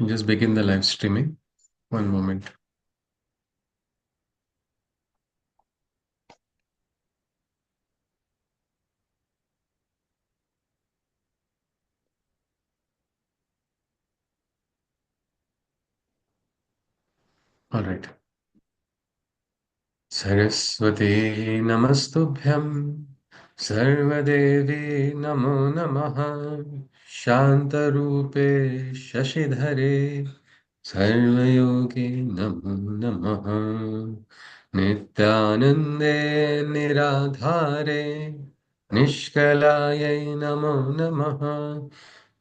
Just begin the live streaming. One moment. All right. Saraswati Namastubhyam Sarvadevi Namo Namaha Shantarupe Shashidhare Sarvayogi Namo Namaha Nityanande Niradhare Nishkalayai Namo Namaha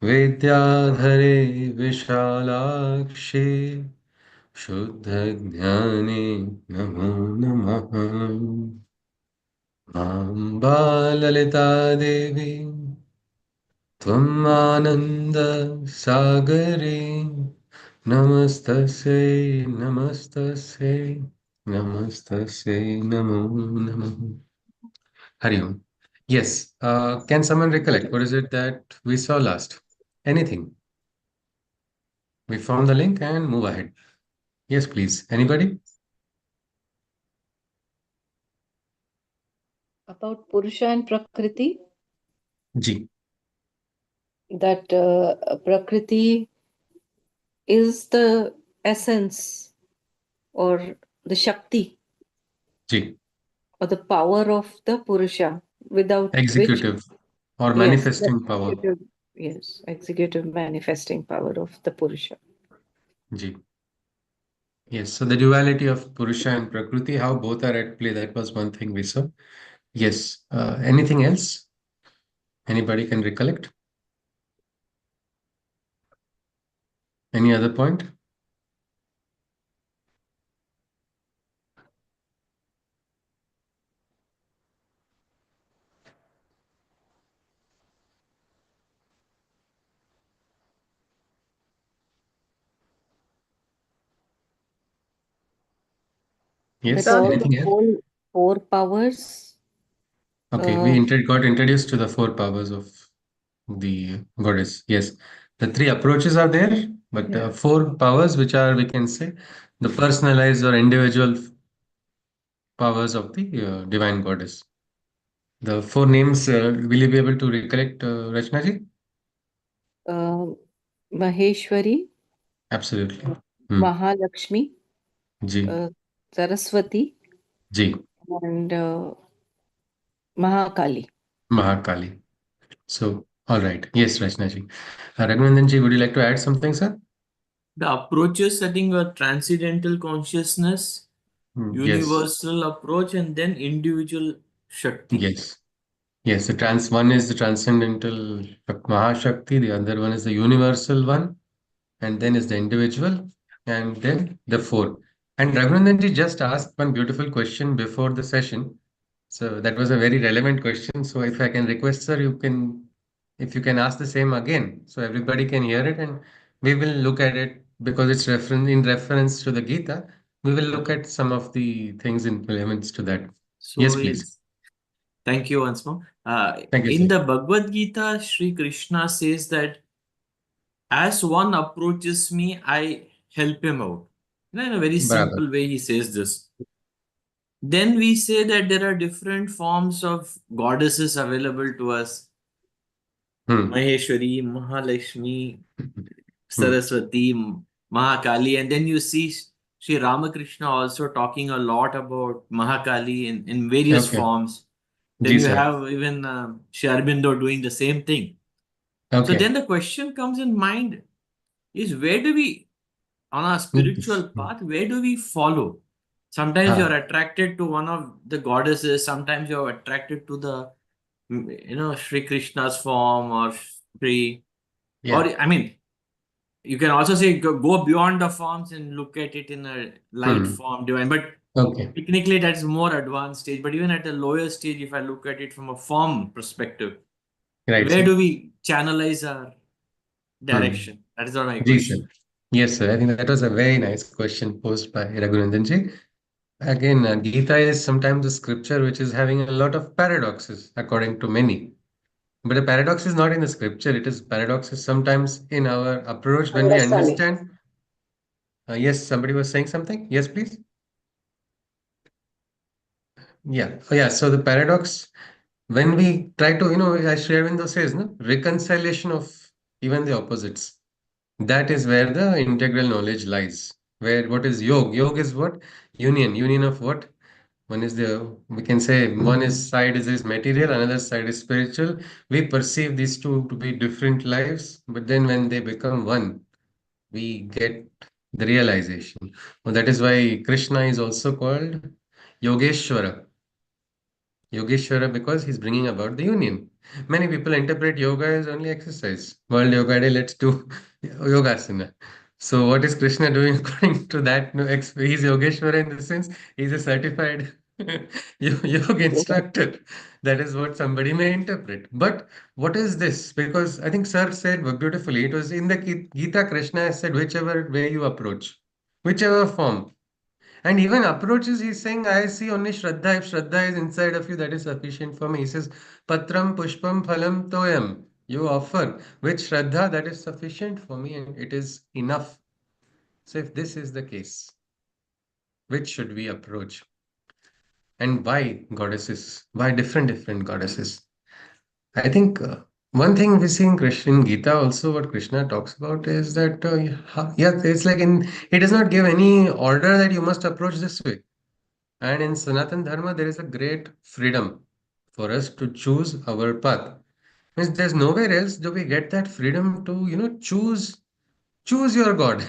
Vidyadhare Vishalakshi शुद्धज्ञाने नमो नमः अम्बा ललिता देवी त्वम् आनन्दसागरे नमस्तस्यै नमस्तस्यै नमस्तस्यै नमो नमः Hari Om. Yes, can someone recollect what is it that we saw last? Anything? We found the link and move ahead. Yes, please. Anybody? About Purusha and Prakriti, Ji. that Prakriti is the essence or the Shakti Ji. or the power of the Purusha, without which, Executive or yes, the manifesting power. executive manifesting power of the Purusha. Ji. Yes, so the duality of Purusha and Prakriti, how both are at play, that was one thing we saw. Yes. Anything else? Anybody can recollect? Any other point? That Yes, all the anything else? four powers, Okay, uh, we got introduced to the four powers of the goddess. Yes, the three approaches are there, but yeah, four powers, which are, we can say, the personalized or individual powers of the divine goddess. The four names, will you be able to recollect, Rachna ji? uh, Maheshwari, Absolutely. Mahalakshmi, Ji, uh, Saraswati, ji, and Mahakali. Mahakali. So, all right. Yes, Rachna ji. Raghunandan ji, would you like to add something, sir? The approaches, I think, are transcendental consciousness, Yes, universal approach, and then individual Shakti. yes, yes. One is the transcendental Mahashakti, the other one is the universal one, and then is the individual, and then the four. And Raghunandan ji just asked one beautiful question before the session. So that was a very relevant question. So if I can request, sir, if you can ask the same again, so everybody can hear it, and we will look at it because it's in reference to the Gita. We will look at some of the things in relevance to that. Yes, So, please. yes, thank you once more. Thank you, In sir. the Bhagavad Gita, Sri Krishna says that as one approaches me, I help him out. In a very Barabar. simple way, he says this. Then we say that there are different forms of goddesses available to us. Hmm. Maheshwari, Mahalakshmi, Hmm. Saraswati, Mahakali, and then you see Sri Ramakrishna also talking a lot about Mahakali in various Okay. forms. Then Ji, you sir. have even Sri Aurobindo doing the same thing. So Okay. then the question comes in mind is where do we, on our spiritual path, where do we follow? Sometimes Ah, you're attracted to one of the goddesses, sometimes you're attracted to the, Sri Krishna's form or Sri, or yeah. I mean, you can also say go beyond the forms and look at it in a light Hmm. form divine, but Okay. technically that's more advanced stage. But even at the lower stage, if I look at it from a form perspective, Right, where sir. do we channelize our Hmm. direction? That is not my Ji, sir. question. Yes, sir. I think that was a very nice question posed by Raghunandan ji. Again, Gita is sometimes a scripture which is having a lot of paradoxes, according to many. But the paradox is not in the scripture. It is paradox is sometimes in our approach when we Understanding. understand. Yes, somebody was saying something. Yes, please. Yeah. Oh, yeah. So the paradox, when we try to, as Sri Aurobindo says, no, reconciliation of even the opposites. That is where the integral knowledge lies. Where what is yoga? Yoga is what? Union. Union of what? One is we can say one is side is material, another side is spiritual. We perceive these two to be different lives, but then when they become one, we get the realization. Well, that is why Krishna is also called Yogeshwara. Yogeshwara because he's bringing about the union. Many people interpret yoga as only exercise. World Yoga Day, let's do yogasana. So what is Krishna doing according to that? No, he's Yogeshwara in the sense he's a certified yoga instructor. That is what somebody may interpret. But what is this? Because I think Sir said beautifully, it was in the Gita, Krishna has said, whichever way you approach, whichever form. And even approaches, he's saying, I see only Shraddha. If Shraddha is inside of you, that is sufficient for me. He says, Patram Pushpam Phalam Toyam. You offer with Shraddha, that is sufficient for me and it is enough. So if this is the case, which should we approach? And why goddesses? Why different goddesses? I think one thing we see in Krishna Gita also, what Krishna talks about is that, yeah, it's like he does not give any order that you must approach this way. And in Sanatan Dharma, there is a great freedom for us to choose our path. Means there's nowhere else do we get that freedom to, choose your God.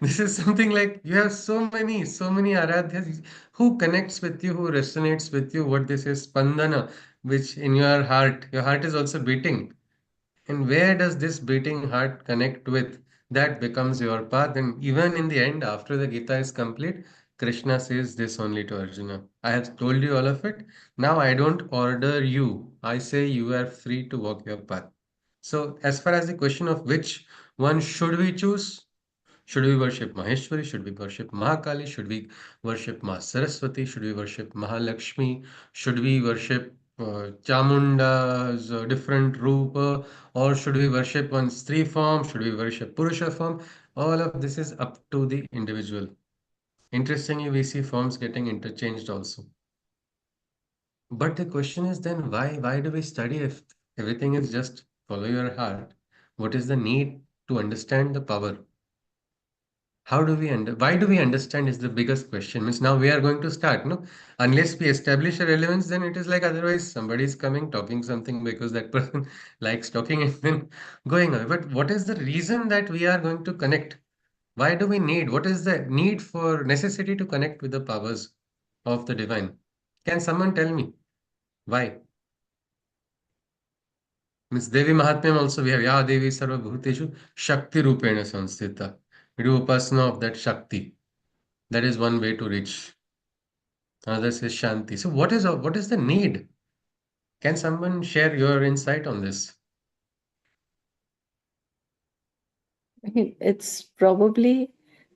This is something like you have so many aradhyas who connects with you, who resonates with you. What this is, spandana, which in your heart is also beating. And where does this beating heart connect with? That becomes your path. And even in the end, after the Gita is complete, Krishna says this only to Arjuna. I have told you all of it. Now I don't order you. I say you are free to walk your path. So, as far as the question of which one should we choose, should we worship Maheshwari? Should we worship Mahakali? Should we worship Ma Saraswati? Should we worship Mahalakshmi? Should we worship Chamunda's different rupa? Or should we worship one Stree form? Should we worship Purusha form? All of this is up to the individual. Interestingly, we see forms getting interchanged also. But the question is then why do we study if everything is just follow your heart? What is the need to understand the power? How do we why do we understand is the biggest question. Means now we are going to start, no? Unless we establish a relevance, then it is like otherwise somebody is coming talking something because that person likes talking and then going away. But what is the reason that we are going to connect? Why do we need? What is the need for necessity to connect with the powers of the divine? Can someone tell me why? Means Devi Mahatmyam also we have Ya Devi Sarva Bhuteshu Shakti Rupena Sanstita. We do upasana of that Shakti. That is one way to reach. Another says Shanti. So what is the need? Can someone share your insight on this? It's probably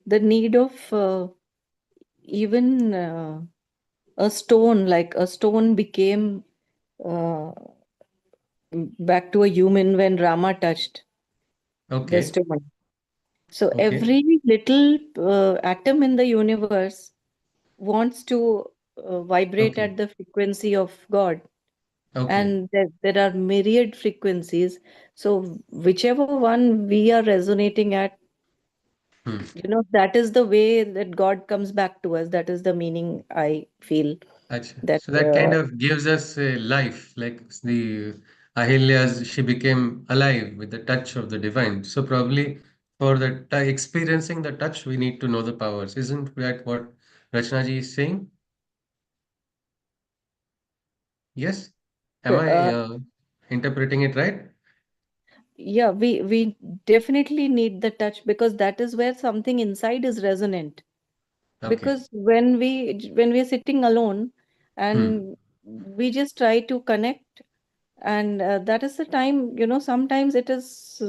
the need of even a stone, like a stone became uh, back to a human when Rama touched the Okay, stone. So okay, every little atom in the universe wants to vibrate okay, at the frequency of God. okay. And there are myriad frequencies. So whichever one we are resonating at, Hmm. that is the way that God comes back to us. That is the meaning I feel Acha. that. So that kind of gives us a life, like the Ahilya's, she became alive with the touch of the divine. So probably for the experiencing the touch, we need to know the powers. Isn't that what Rachnaji is saying? Yes? Am I Uh, interpreting it right? yeah, we definitely need the touch because that is where something inside is resonant. Okay. Because when we are sitting alone Hmm. and we just try to connect, and that is the time, sometimes it's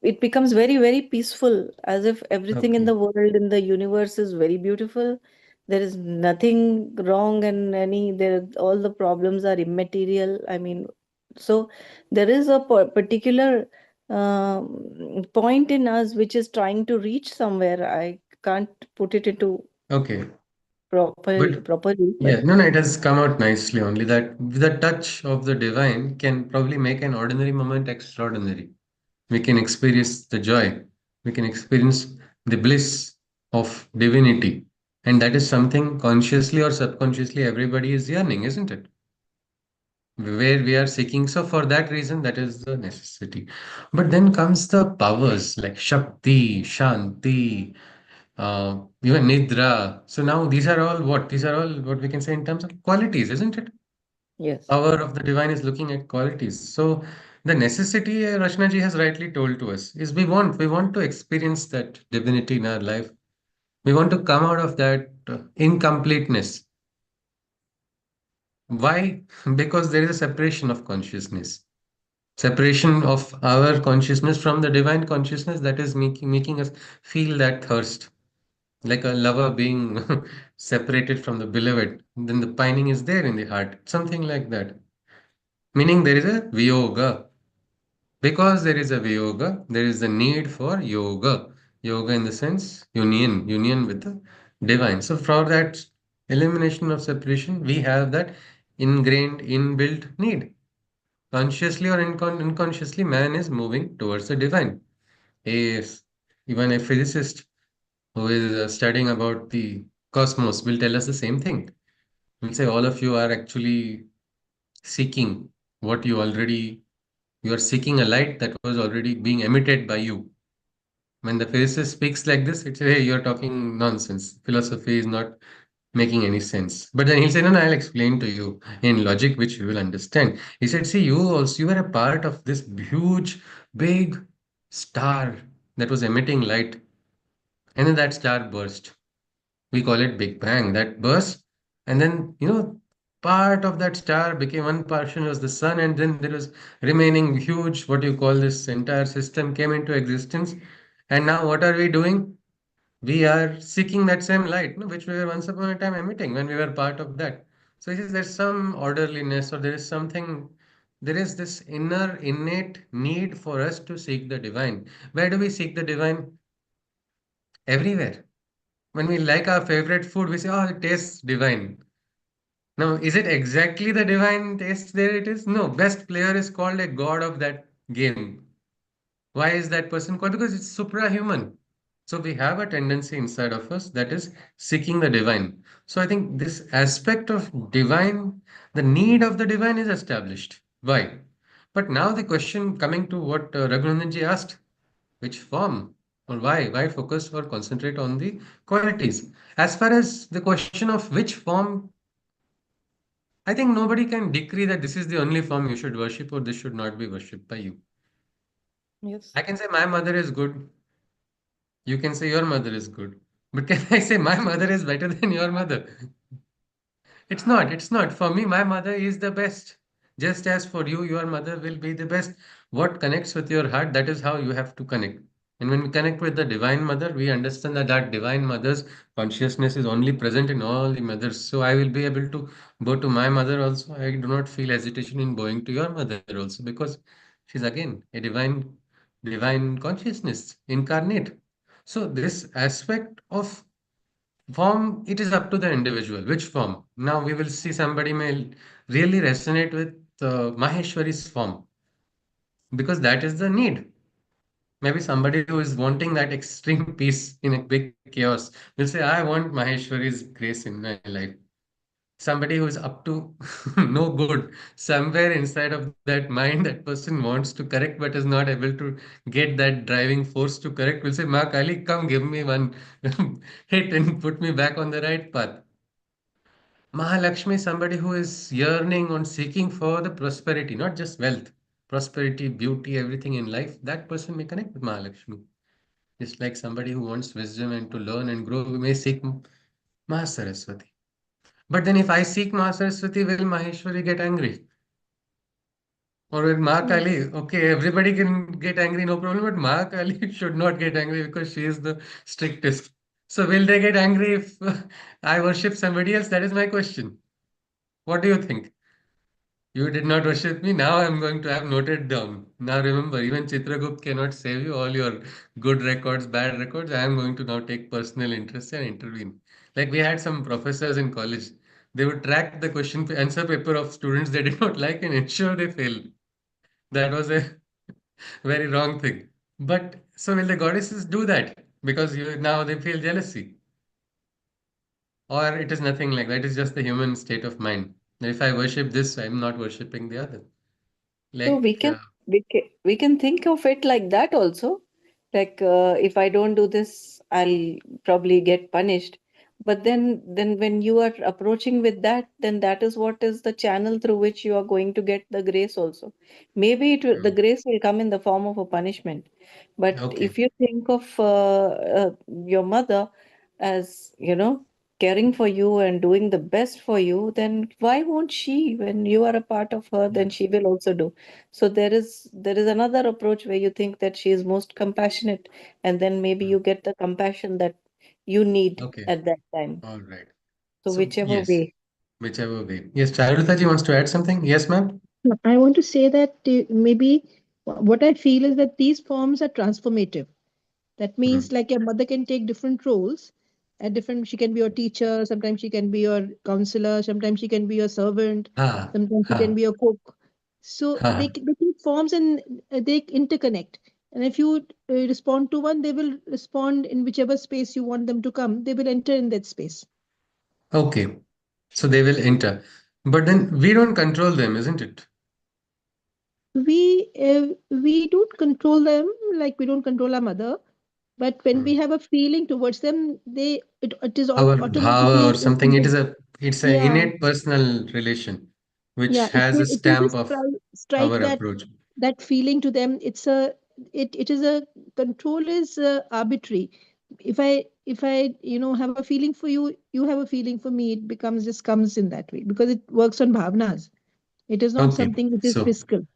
it becomes very, very peaceful, as if everything in Okay. the world, in the universe, is very beautiful. there is nothing wrong, and all the problems are immaterial. I mean, so there is a particular point in us which is trying to reach somewhere. I can't put it into Okay. But properly, yeah, but no, no, it has come out nicely. Only that the touch of the divine can probably make an ordinary moment extraordinary. We can experience the joy, we can experience the bliss of divinity. And that is something consciously or subconsciously everybody is yearning, isn't it? Where we are seeking. So, for that reason, that is the necessity. But then comes the powers like Shakti, Shanti, even Nidra. So, now these are all what? These are all what we can say in terms of qualities, isn't it? yes, Power of the divine is looking at qualities. So the necessity Rachna ji has rightly told to us is we want to experience that divinity in our life. We want to come out of that incompleteness. Why? Because there is a separation of consciousness, separation of our consciousness from the divine consciousness that is making us feel that thirst, like a lover being separated from the beloved. Then the pining is there in the heart, something like that. Meaning there is a viyoga. Because there is a yoga, there is a need for yoga. Yoga in the sense union with the divine. So for that elimination of separation, we have that ingrained, inbuilt need. Consciously or unconsciously, man is moving towards the divine. Yes, even a physicist who is studying about the cosmos will tell us the same thing. Will say all of you are actually seeking what you are seeking a light that was already being emitted by you. When the physicist speaks like this, it's hey, you're talking nonsense. Philosophy is not making any sense. But then he'll say, no, no, I'll explain to you in logic, which you will understand. He said, see, you were a part of this huge, big star that was emitting light, and then that star burst. We call it Big Bang. That burst, and then part of that star became one portion was the sun, and then there was remaining huge, what you call this entire system came into existence. And now what are we doing? We are seeking that same light, no, which we were once upon a time emitting when we were part of that. So it is there's some orderliness, or there is something, there is this inner innate need for us to seek the divine. Where do we seek the divine? Everywhere. When we like our favorite food, we say, oh, it tastes divine. Now, is it exactly the divine taste there it is? No, best player is called a god of that game. Why is that person called? Because it's suprahuman. So we have a tendency inside of us that is seeking the divine. So I think this aspect of divine, the need of the divine is established. Why? But now the question coming to what Raghunandanji asked, which form or why? Why focus or concentrate on the qualities? As far as the question of which form, I think nobody can decree that this is the only form you should worship or this should not be worshipped by you. yes, I can say my mother is good. You can say your mother is good. But can I say my mother is better than your mother? It's not. It's not. For me, my mother is the best. Just as for you, your mother will be the best. What connects with your heart, that is how you have to connect. And when we connect with the Divine Mother, we understand that that Divine Mother's consciousness is only present in all the mothers. So I will be able to bow to my mother also. I do not feel hesitation in bowing to your mother also because she's again a divine consciousness incarnate. So this aspect of form, it is up to the individual. Which form? Now we will see somebody may really resonate with Maheshwari's form because that is the need. Maybe somebody who is wanting that extreme peace in a big chaos will say, I want Maheshwari's grace in my life. Somebody who is up to no good, somewhere inside of that mind, that person wants to correct but is not able to get that driving force to correct, will say, Ma Kali, come give me one hit and put me back on the right path. Mahalakshmi, somebody who is yearning on seeking for the prosperity, not just wealth, prosperity, beauty, everything in life, that person may connect with Mahalakshmi. Just like somebody who wants wisdom and to learn and grow, we may seek Mahasaraswati. But then if I seek Mahasaraswati, will Maheshwari get angry? Or will yes, Mahakali, okay, everybody can get angry, no problem, but Mahakali should not get angry because she is the strictest. So will they get angry if I worship somebody else? That is my question. What do you think? You did not worship me. Now I'm going to have noted down. Now remember, even Chitragupt cannot save you. All your good records, bad records, I am going to now take personal interest and intervene. Like we had some professors in college. They would track the answer paper of students they did not like and ensure they fail. That was a very wrong thing. But so will the goddesses do that? Because now they feel jealousy. Or it is nothing like that. It is just the human state of mind. If I worship this, I'm not worshipping the other. So Like, we can think of it like that also. Like if I don't do this, I'll probably get punished. But then when you are approaching with that, then that is what is the channel through which you are going to get the grace also. Maybe the mm, grace will come in the form of a punishment. But okay. if you think of your mother as, caring for you and doing the best for you, then why won't she? When you are a part of her, then Yes. she will also do. So there is another approach where you think that she is most compassionate, and then maybe Mm, you get the compassion that you need okay. at that time. All right. So So, whichever yes, way. whichever way. Yes, Charulata ji wants to add something. Yes, ma'am. No, I want to say that maybe what I feel is that these forms are transformative. That means Mm. like your mother can take different roles at different, she can be your teacher, sometimes she can be your counselor, sometimes she can be your servant, Ha, sometimes she can ha, be your cook. So ha. they take forms and they interconnect. And if you respond to one, they will respond in whichever space you want them to come. They will enter in that space. Okay. So they will enter. But then we don't control them, isn't it? We don't control them like we don't control our mother, but when we Mm. have a feeling towards them, it is Our bhava or automatically something. It's a yeah, innate personal relation which yeah, has a it will stamp just of strike our that approach. feeling to them. It is a control is arbitrary. If I have a feeling for you, you have a feeling for me, it becomes just comes in that way because it works on bhavnas. It is not Okay. something which is So physical.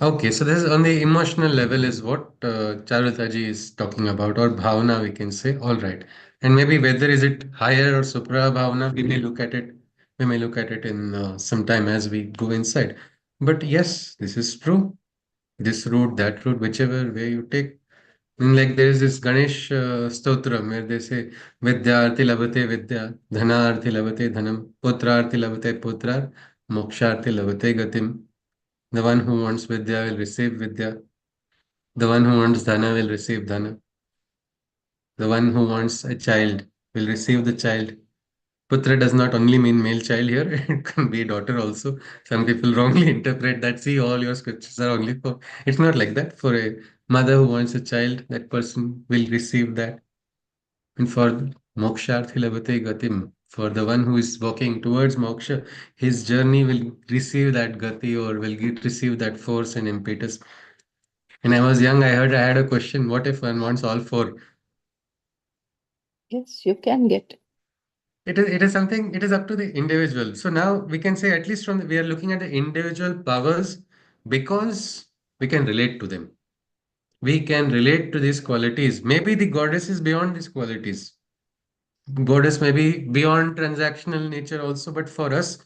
okay, so this is on the emotional level is what Charulataji is talking about, or bhavana we can say. All right, and maybe whether is it higher or supra bhavana, we may look at it. We may look at it in some time as we go inside. But yes, this is true. This route, that route, whichever way you take. Like there is this Ganesh stotram where they say Vidyarthi labhate vidya, dhanarthi labhate dhanam, putrarthi labhate putrar, moksharthi labhate gatim. The one who wants Vidya will receive Vidya. The one who wants Dhana will receive Dhana. The one who wants a child will receive the child. Putra does not only mean male child here, it can be daughter also. Some people wrongly interpret that. See, all your scriptures are only for. It's not like that. For a mother who wants a child, that person will receive that. And for moksharthi labhate gatim, for the one who is walking towards moksha, his journey will receive that gati or will receive that force and impetus. When I was young, I heard I had a question, what if one wants all four? Yes, you can get. It is something, it is up to the individual. So now we can say, at least we are looking at the individual powers because we can relate to them. We can relate to these qualities. Maybe the goddess is beyond these qualities. Goddess may be beyond transactional nature also, but for us,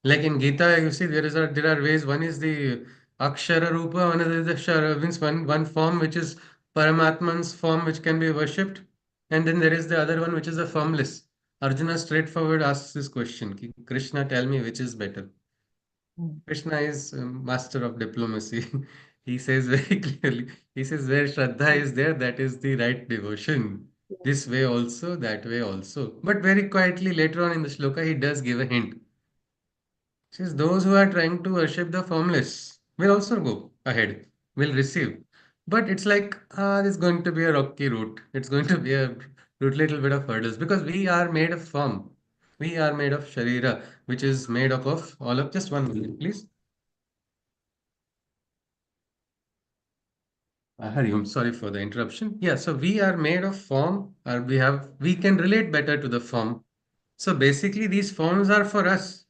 like in Gita, you see there are ways. One is the Akshara Rupa, another is the Shara, means one form which is Paramatman's form which can be worshipped, and then there is the other one which is a formless. Arjuna straightforward asks this question: "Ki, Krishna, tell me which is better." Mm. Krishna is master of diplomacy. He says very clearly, he says, where Shraddha is there, that is the right devotion. This way also, that way also. But very quietly later on in the shloka, he does give a hint. Says those who are trying to worship the formless will also go ahead, will receive. But it's like, it's going to be a rocky route. It's going to be a little bit of hurdles because we are made of form. We are made of Sharira, which is made up of all of just 1 minute, please. Hari, sorry for the interruption. Yeah, so we are made of form, or we can relate better to the form. So basically, these forms are for us.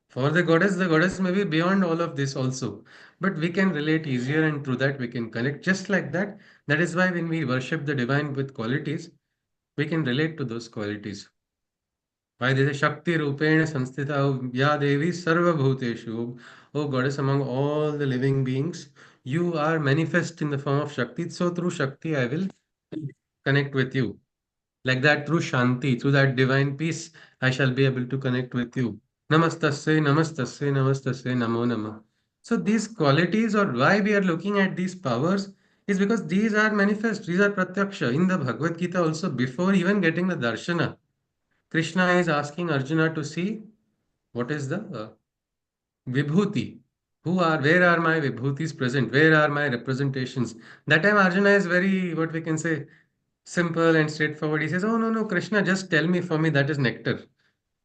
For the goddess may be beyond all of this also. But we can relate easier, and through that we can connect just like that. That is why when we worship the divine with qualities, we can relate to those qualities. Why they say Shakti Rupena Sanstita Ya Devi Sarva Bhuteshu. Oh Goddess, among all the living beings, you are manifest in the form of Shakti. So through Shakti, I will connect with you. Like that, through Shanti, through that divine peace, I shall be able to connect with you. Namastasya, Namastasya, Namastasya, Namo Namah. So these qualities, or why we are looking at these powers, is because these are manifest, these are pratyaksha. In the Bhagavad Gita also, before even getting the darshana, Krishna is asking Arjuna to see what is the vibhuti. Where are my vibhutis present? Where are my representations? That time Arjuna is very, what we can say, simple and straightforward. He says, oh, no, no, Krishna, just tell me, for me, that is nectar.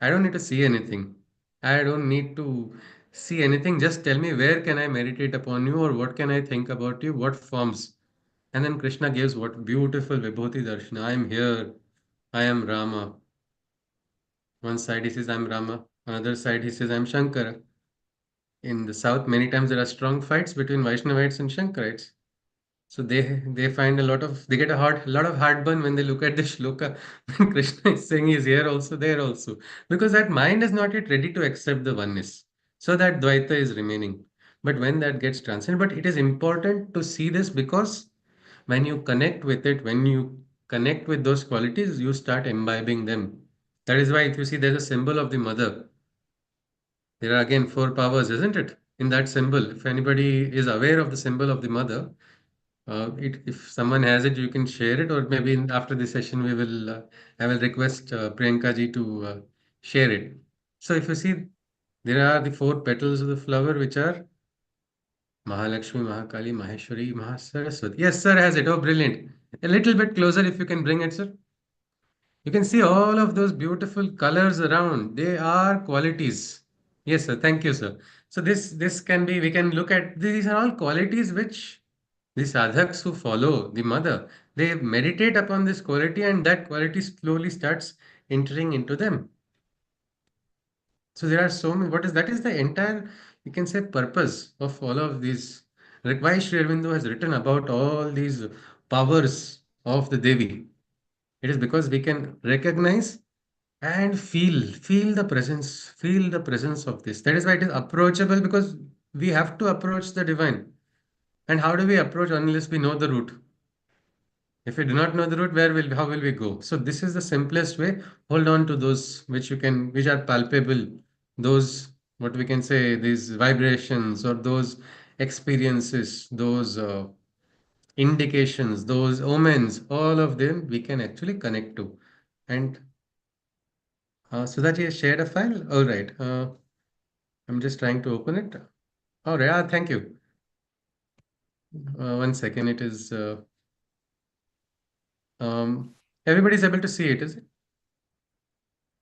I don't need to see anything. I don't need to see anything. Just tell me, where can I meditate upon you, or what can I think about you? What forms? And then Krishna gives what beautiful Vibhuti Darshana. I am here. I am Rama. One side he says, I'm Rama. Another side he says, I'm Shankara. In the south, many times there are strong fights between Vaishnavites and Shankarites. So they find a lot of they get a lot of heartburn when they look at the shloka when Krishna is saying he's here also, there also. Because that mind is not yet ready to accept the oneness. So that Dvaita is remaining. But when that gets transcended, but it is important to see this because when you connect with it, when you connect with those qualities, you start imbibing them. That is why if you see there's a symbol of the mother, there are again four powers, isn't it? In that symbol, if anybody is aware of the symbol of the mother, if someone has it, you can share it, or maybe after the session, I will request Priyanka ji to share it. So if you see, there are the four petals of the flower, which are Mahalakshmi, Mahakali, Maheshwari, Mahasaraswati. Yes, sir has it. Oh, brilliant. A little bit closer if you can bring it, sir. You can see all of those beautiful colors around. They are qualities. Yes, sir. Thank you, sir. So this can be, we can look at, these are all qualities which the sadhaks who follow the mother, they meditate upon this quality, and that quality slowly starts entering into them. So there are so many, what is that is the entire, you can say, purpose of all of these. Like why Sri Aurobindo has written about all these powers of the Devi. It is because we can recognize and feel the presence of this. That is why it is approachable, because we have to approach the divine. And how do we approach unless we know the route? If we do not know the route, how will we go? So this is the simplest way. Hold on to those which are palpable, those, what we can say, these vibrations or those experiences, those indications, those omens, all of them we can actually connect to. And so that you shared a file. All right. I'm just trying to open it. All right. Thank you. One second. It is. Everybody's able to see it, is it?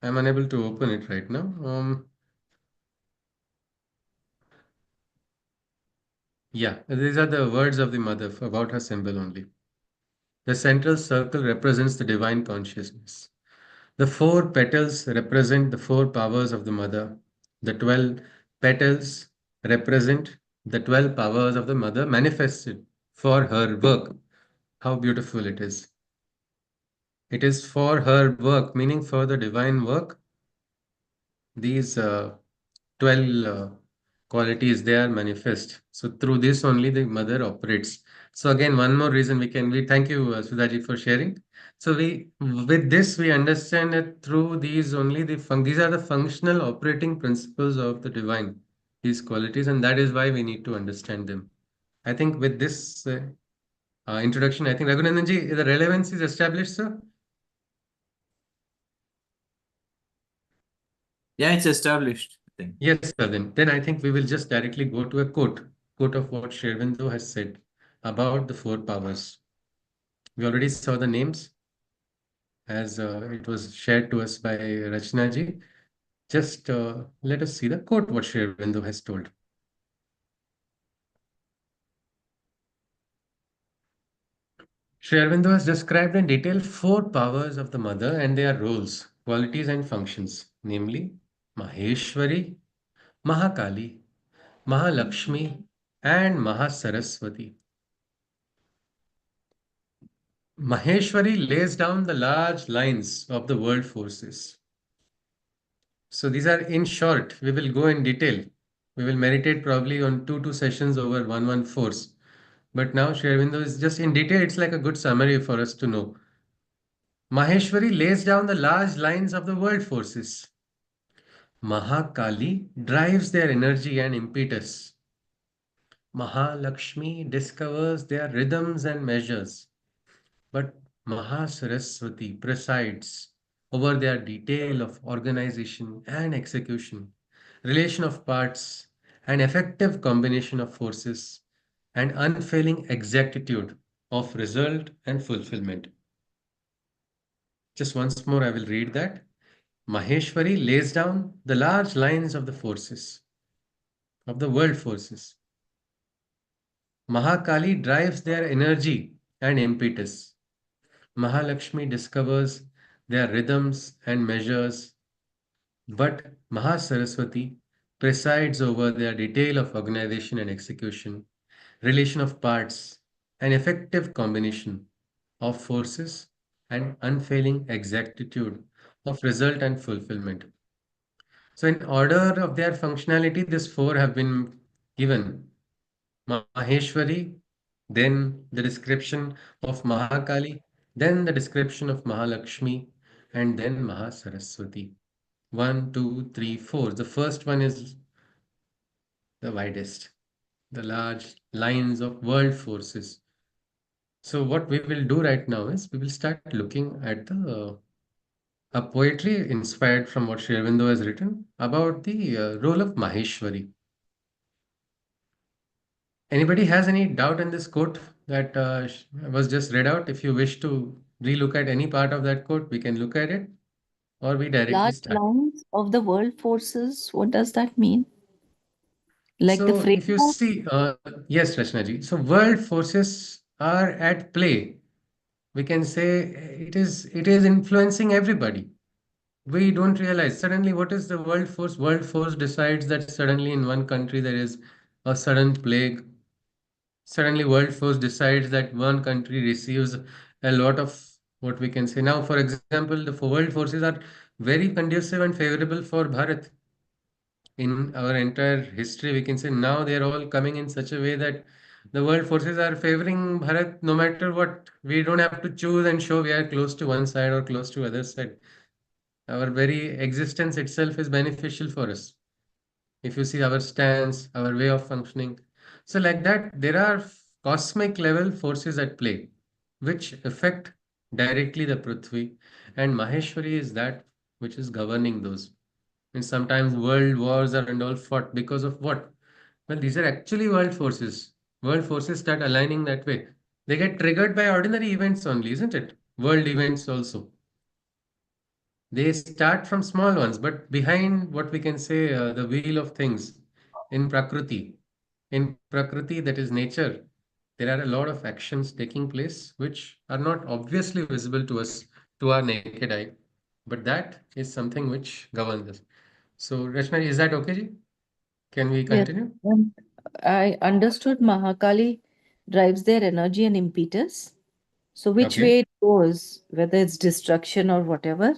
I'm unable to open it right now. Yeah, these are the words of the mother about her symbol only. The central circle represents the divine consciousness. The four petals represent the four powers of the mother. The 12 petals represent the 12 powers of the mother manifested for her work. How beautiful it is. It is for her work, meaning for the divine work. These 12 qualities, they are manifest. So through this only the mother operates. So again, one more reason we thank you, Sudhaji, for sharing. So with this, we understand that through these only these are the functional operating principles of the divine, these qualities, and that is why we need to understand them. I think with this introduction, I think Raghunandanji, the relevance is established, sir. Yeah, it's established, I think. Yes, sir. Then I think we will just directly go to a quote of what Sri Aurobindo has said about the four powers. We already saw the names as it was shared to us by Rachna ji. Just let us see the quote what Sri Aurobindo has told. Sri Aurobindo has described in detail four powers of the mother and their roles, qualities, and functions, namely Maheshwari, Mahakali, Mahalakshmi, and Mahasaraswati. Maheshwari lays down the large lines of the world forces. So these are in short, we will go in detail. We will meditate probably on two sessions over one force. But now Sri Aurobindo is just in detail, it's like a good summary for us to know. Maheshwari lays down the large lines of the world forces. Mahakali drives their energy and impetus. Mahalakshmi discovers their rhythms and measures. But Mahasaraswati presides over their detail of organization and execution, relation of parts, and effective combination of forces, and unfailing exactitude of result and fulfillment. Just once more, I will read that. Maheshwari lays down the large lines of the forces, of the world forces. Mahakali drives their energy and impetus. Mahalakshmi discovers their rhythms and measures, but Mahasaraswati presides over their detail of organization and execution, relation of parts, and effective combination of forces and unfailing exactitude of result and fulfillment. So, in order of their functionality, these four have been given. Maheshwari, then the description of Mahakali, then the description of Mahalakshmi, and then Mahasaraswati. One, two, three, four. The first one is the widest, the large lines of world forces. So, what we will do right now is we will start looking at the a poetry inspired from what Sri Aurobindo has written about the role of Maheshwari. Anybody has any doubt in this quote that was just read out? If you wish to relook at any part of that quote, we can look at it or we directly Large start. lines of the world forces, what does that mean? Like the So, if you framework? see, yes, Rachnaji. So, world forces are at play. We can say it is influencing everybody. We don't realize suddenly what is the world force. World force decides that suddenly in one country there is a sudden plague. Suddenly world force decides that one country receives a lot of what we can say now. For example, the world forces are very conducive and favorable for Bharat. In our entire history, we can say now they are all coming in such a way that the world forces are favoring Bharat no matter what. We don't have to choose and show we are close to one side or close to other side. Our very existence itself is beneficial for us. If you see our stance, our way of functioning. So, like that, there are cosmic level forces at play which affect directly the Prithvi, and Maheshwari is that which is governing those. And sometimes world wars are and all fought because of what? Well, these are actually world forces. World forces start aligning that way. They get triggered by ordinary events only, isn't it? World events also. They start from small ones, but behind what we can say, the wheel of things in Prakriti, that is nature, there are a lot of actions taking place which are not obviously visible to us, to our naked eye, but that is something which governs us. So, Rachna, is that okay, ji? Can we Yes. continue? And I understood Mahakali drives their energy and impetus. So which Okay. way it goes, whether it's destruction or whatever,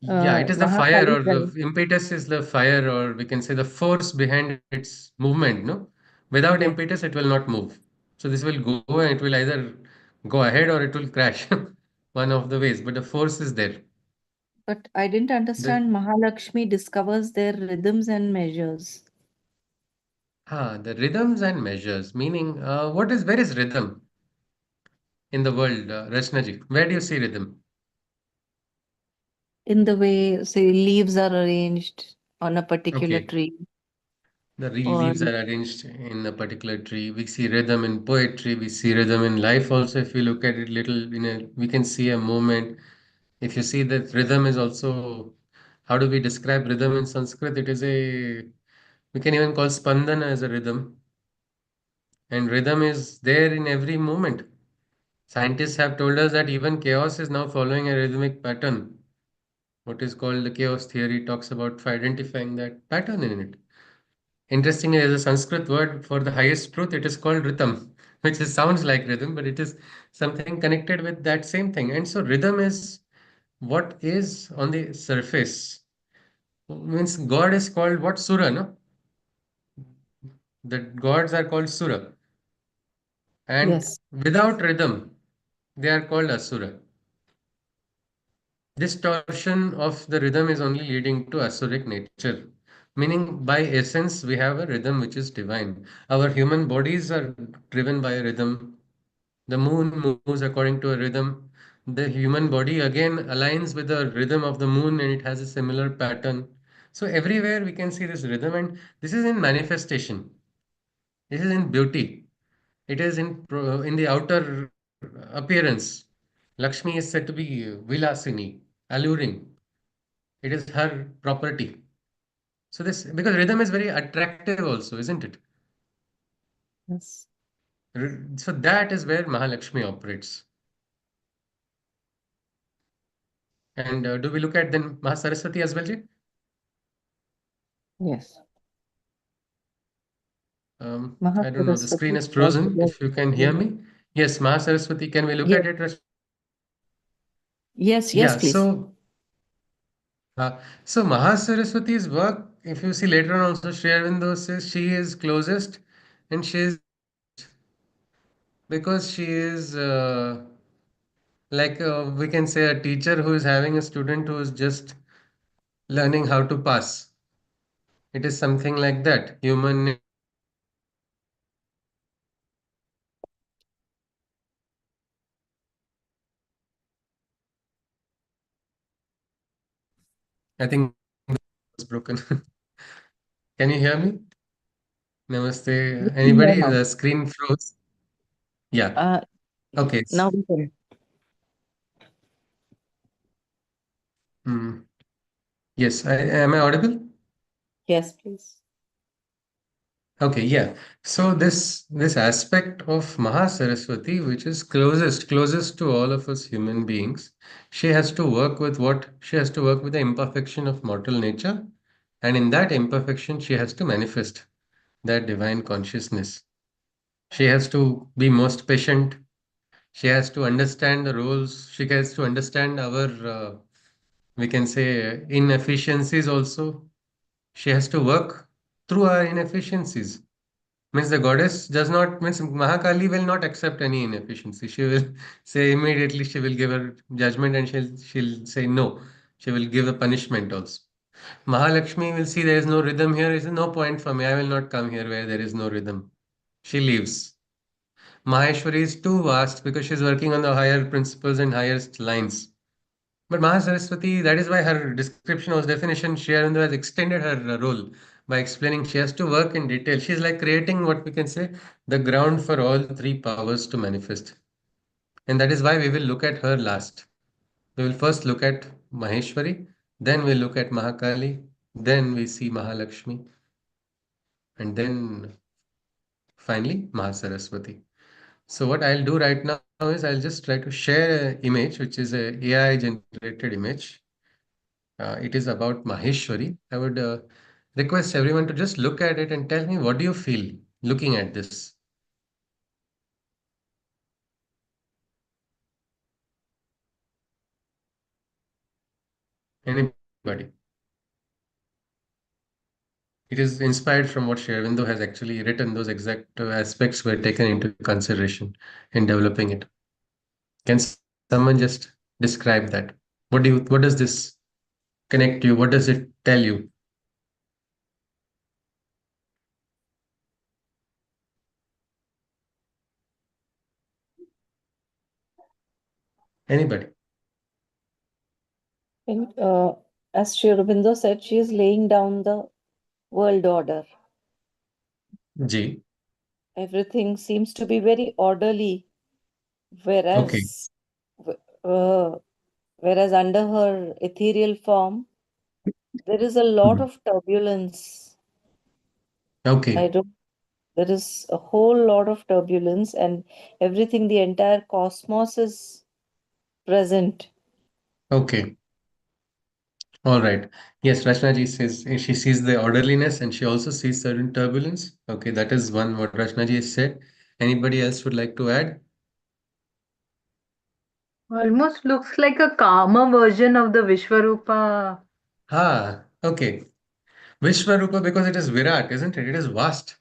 Yeah, it is the fire Mahakali or the drives. impetus is the fire, or we can say the force behind its movement, no? Without Yes. impetus, it will not move. So this will go and it will either go ahead or it will crash. One of the ways, but the force is there. But I didn't The understand Mahalakshmi discovers their rhythms and measures the rhythms and measures, meaning where is rhythm in the world, Rachnaji? Where do you see rhythm? in the way, say, leaves are arranged on a particular Okay. tree, The or leaves are arranged in a particular tree. We see rhythm in poetry. We see rhythm in life also. If we look at it little, we can see a movement. If you see that rhythm is also, how do we describe rhythm in Sanskrit? We can even call spandana as a rhythm. And rhythm is there in every movement. Scientists have told us that even chaos is now following a rhythmic pattern. What is called the chaos theory talks about for identifying that pattern in it. Interestingly, there's a Sanskrit word for the highest truth. It is called rhythm. which is, sounds like rhythm, but it is something connected with that same thing. And so rhythm is what is on the surface. Means God is called what? Sura, no? The gods are called Sura. And Yes. without rhythm, they are called Asura. Distortion of the rhythm is only leading to Asuric nature. Meaning, by essence, we have a rhythm which is divine. Our human bodies are driven by a rhythm. The moon moves according to a rhythm. The human body again aligns with the rhythm of the moon and it has a similar pattern. So, everywhere we can see this rhythm, and this is in manifestation. This is in beauty. It is in the outer appearance. Lakshmi is said to be Vilasini, alluring. It is her property. So this, because rhythm is very attractive also, isn't it? Yes. So that is where Mahalakshmi operates. And do we look at then Mahasaraswati as well, Ji? Yes. I don't know. The screen Mahasaraswati. is frozen. If you can hear me. Yes, Mahasaraswati. Can we look Yes. at it? Yes. Yes, Yeah. please. So Mahasaraswati's work, if you see later on also, Sri Aurobindo says she is closest and she is because she is like we can say a teacher who is having a student who is just learning how to pass. It is something like that. Human, I think it's broken. Can you hear me? We Namaste. can hear Anybody? now. The screen froze. Yeah. Uh, Okay. Now we can. Hmm. Yes. Am I audible? Yes, please. Okay, yeah. So this aspect of Mahasaraswati, which is closest to all of us human beings, she has to work with what? She has to work with the imperfection of mortal nature, and in that imperfection, she has to manifest that divine consciousness. She has to be most patient. She has to understand the roles. She has to understand our, we can say, inefficiencies also. She has to work through our inefficiencies. Means the goddess does not, means Mahakali will not accept any inefficiency. She will say immediately, she will give her judgment and she'll say no. She will give a punishment also. Mahalakshmi will see there is no rhythm here. Is no point for me. I will not come here where there is no rhythm. She leaves. Maheshwari is too vast because she's working on the higher principles and highest lines. But Mahasaraswati, that is why her description was definition, Sri Aurobindo has extended her role by explaining she has to work in detail. She's like creating what we can say the ground for all three powers to manifest. And that is why we will look at her last. We will first look at Maheshwari, then we'll look at Mahakali, then we see Mahalakshmi, and then finally Mahasaraswati. So what I'll do right now is I'll just try to share an image, which is a AI generated image. It is about Maheshwari. I would request everyone to just look at it and tell me what do you feel looking at this? Anybody? It is inspired from what Sri Aurobindo has actually written. Those exact aspects were taken into consideration in developing it. Can someone just describe that? What does this connect you? What does it tell you? Anybody? And, as Sri Aurobindo said, she is laying down the world order. G. Everything seems to be very orderly, Okay. whereas uh, whereas under her ethereal form, there is a lot Mhm. of turbulence. I Okay. don't. There is a whole lot of turbulence, and everything, the entire cosmos is present. Okay. All right. Yes, Rachna ji says she sees the orderliness and she also sees certain turbulence. Okay, that is one what Rachna ji has said. Anybody else would like to add? Almost looks like a calmer version of the Vishwarupa. Okay. Vishwarupa, because it is Virat, isn't it? It is vast.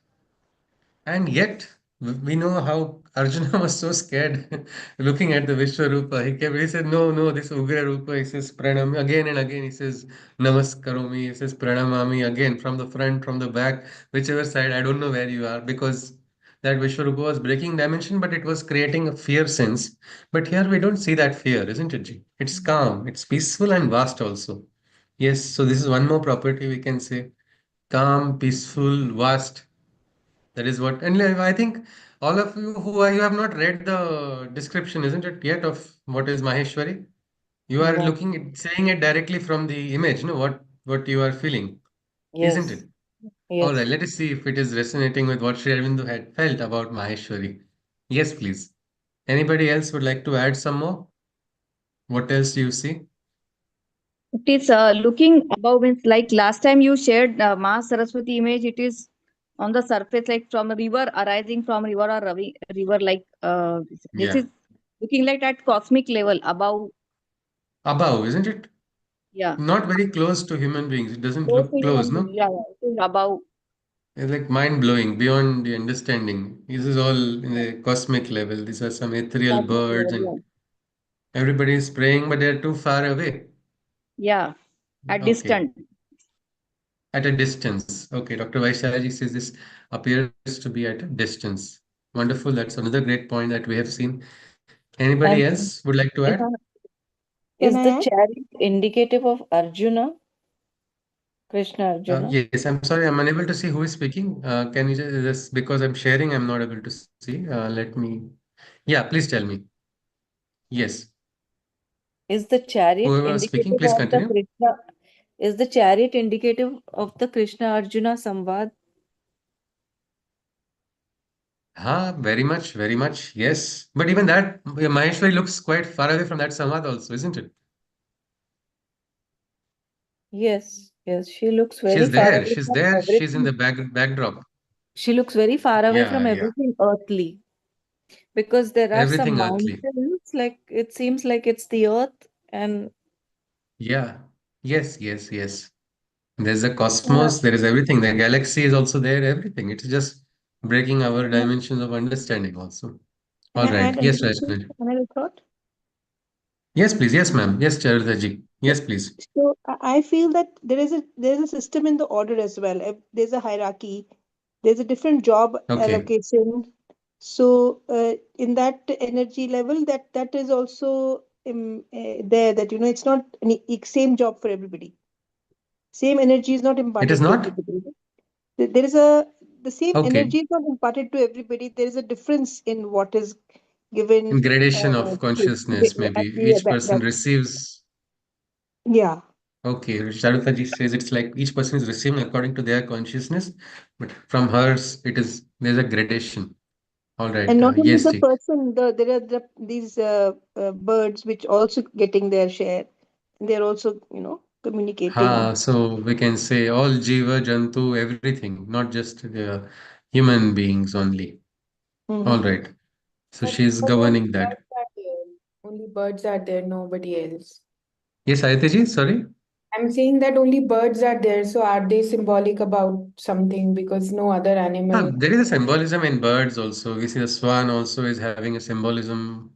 And yet, we know how Arjuna was so scared looking at the Vishwarupa. He said, no, no, this Ugra Rupa. He says, Pranam. Again and again, he says, Namaskaromi. He says, Pranamami. Again, from the front, from the back, whichever side, I don't know where you are, because that Vishwarupa was breaking dimension, but it was creating a fear sense. But here we don't see that fear, isn't it, Ji? It's calm, it's peaceful and vast also. Yes, so this is one more property we can say. Calm, peaceful, vast. That is what, and I think all of you who are, you have not read the description, isn't it, yet of what is Maheshwari? You are No. looking at saying it directly from the image, no, what you are feeling, isn't Yes. it? All right, Yes. let us see if it is resonating with what Sri Aurobindo had felt about Maheshwari. Yes, please. Anybody else would like to add some more? What else do you see? It is looking above, means like last time you shared Ma Saraswati image. It is on the surface, like from a river, arising from river or river. Like this Yeah, is looking like at cosmic level above. above, isn't it? Yeah, Not very close to human beings. It doesn't close to look close, human being. no? Yeah, yeah, it is above. It's like mind blowing, beyond the understanding. This is all in the cosmic level. These are some ethereal Cosmic birds, and level. everybody is praying, but they're too far away. Yeah, yeah, at Okay, distant. at a distance. Okay, Dr. Vaishalaji says this appears to be at a distance. Wonderful. That's another great point that we have seen. Anybody And else would like to is, add? Can is I the add? chariot indicative of Arjuna, Krishna Arjuna? Yes, I'm sorry, I'm unable to see who is speaking. Can you just, because I'm sharing, I'm not able to see. Let me, yeah, please tell me. Yes, Is the chariot whoever was speaking, indicative please of the continue. Krishna? Is the chariot indicative of the Krishna Arjuna Samvad? Very much, very much. Yes. But even that, Maheshwari looks quite far away from that Samad also, isn't it? Yes, yes. She looks very She's far there. away She's from there. She's in the everything. backdrop. She looks very far away Yeah, from yeah. everything earthly because there are some Everything earthly. mountains, like it seems like it's the earth, and Yeah. Yes, yes, yes. There's a Uh, cosmos, there is everything. The galaxy is also there, everything. It's just breaking our can I dimensions of understanding also. can All I right. add Yes, another thing? Rajna. Another thought? Yes, please. Yes, ma'am. Yes, Charita ji. So, Yes, please. so I feel that there is a system in the order as well. There's a hierarchy. There's a different job Okay. allocation. So in that energy level, that is also there. That it's not same job for everybody. Same energy is not It is imparted to not? everybody. There is the same Okay. energy is not imparted to everybody. There is a difference in what is given. In gradation Uh, of consciousness, maybe yeah, each person receives. yeah. Okay, Sharuta ji says it's like each person is receiving according to their consciousness, but from hers, it is there's a gradation. All right, And not only yes, the ji. person, there are these birds which also getting their share. They're also, communicating. So we can say all Jiva, Jantu, everything, not just the human beings only. All Hmm. right, so But she's but only governing that. birds are there. Only birds are there, nobody else. Yes, Aditi ji, sorry. I'm saying that only birds are there, so are they symbolic about something because no other animal. There is a symbolism in birds also. We see the swan also is having a symbolism,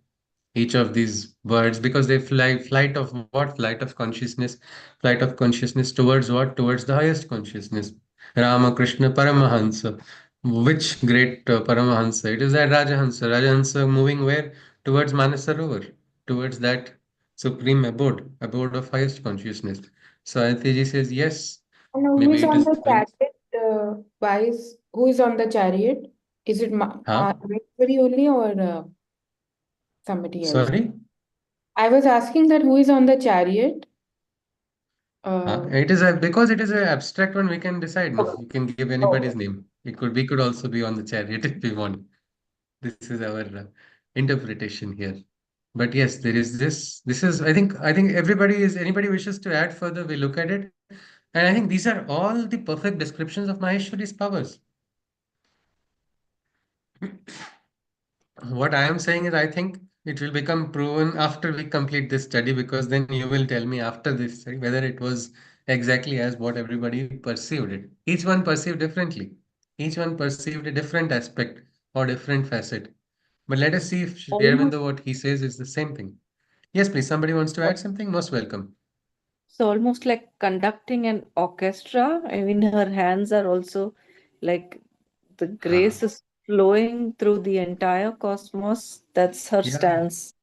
each of these birds, because they fly. Flight of what? Flight of consciousness. Flight of consciousness towards what? Towards the highest consciousness. Ramakrishna Paramahansa. Which great Paramahansa? It is that Rajahansa. Rajahansa moving where? Towards Manasarovar. Towards that supreme abode of highest consciousness. So Aditi says yes. And who Maybe is it on is the having. chariot? Who is on the chariot? Is it Huh? Maheshwari only or somebody else? Sorry? I was asking that who is on the chariot? It is because it is an abstract one. We can decide. No, Okay. you can give anybody's Okay. name. It could we could also be on the chariot if we want. This is our interpretation here. But yes, there is this. This is I think everybody is anybody wishes to add further. We look at it, and I think these are all the perfect descriptions of Maheshwari's powers. What I am saying is, I think it will become proven after we complete this study, because then you will tell me after this study whether it was exactly as what everybody perceived it. Each one perceived differently. Each one perceived a different aspect or different facet. But let us see if Shri Almost, Aurobindo, what he says is the same thing. Yes, please. Somebody wants to add something? Most welcome. so almost like conducting an orchestra. I mean, her hands are also like the Ah, grace is flowing through the entire cosmos. That's her yeah. stance.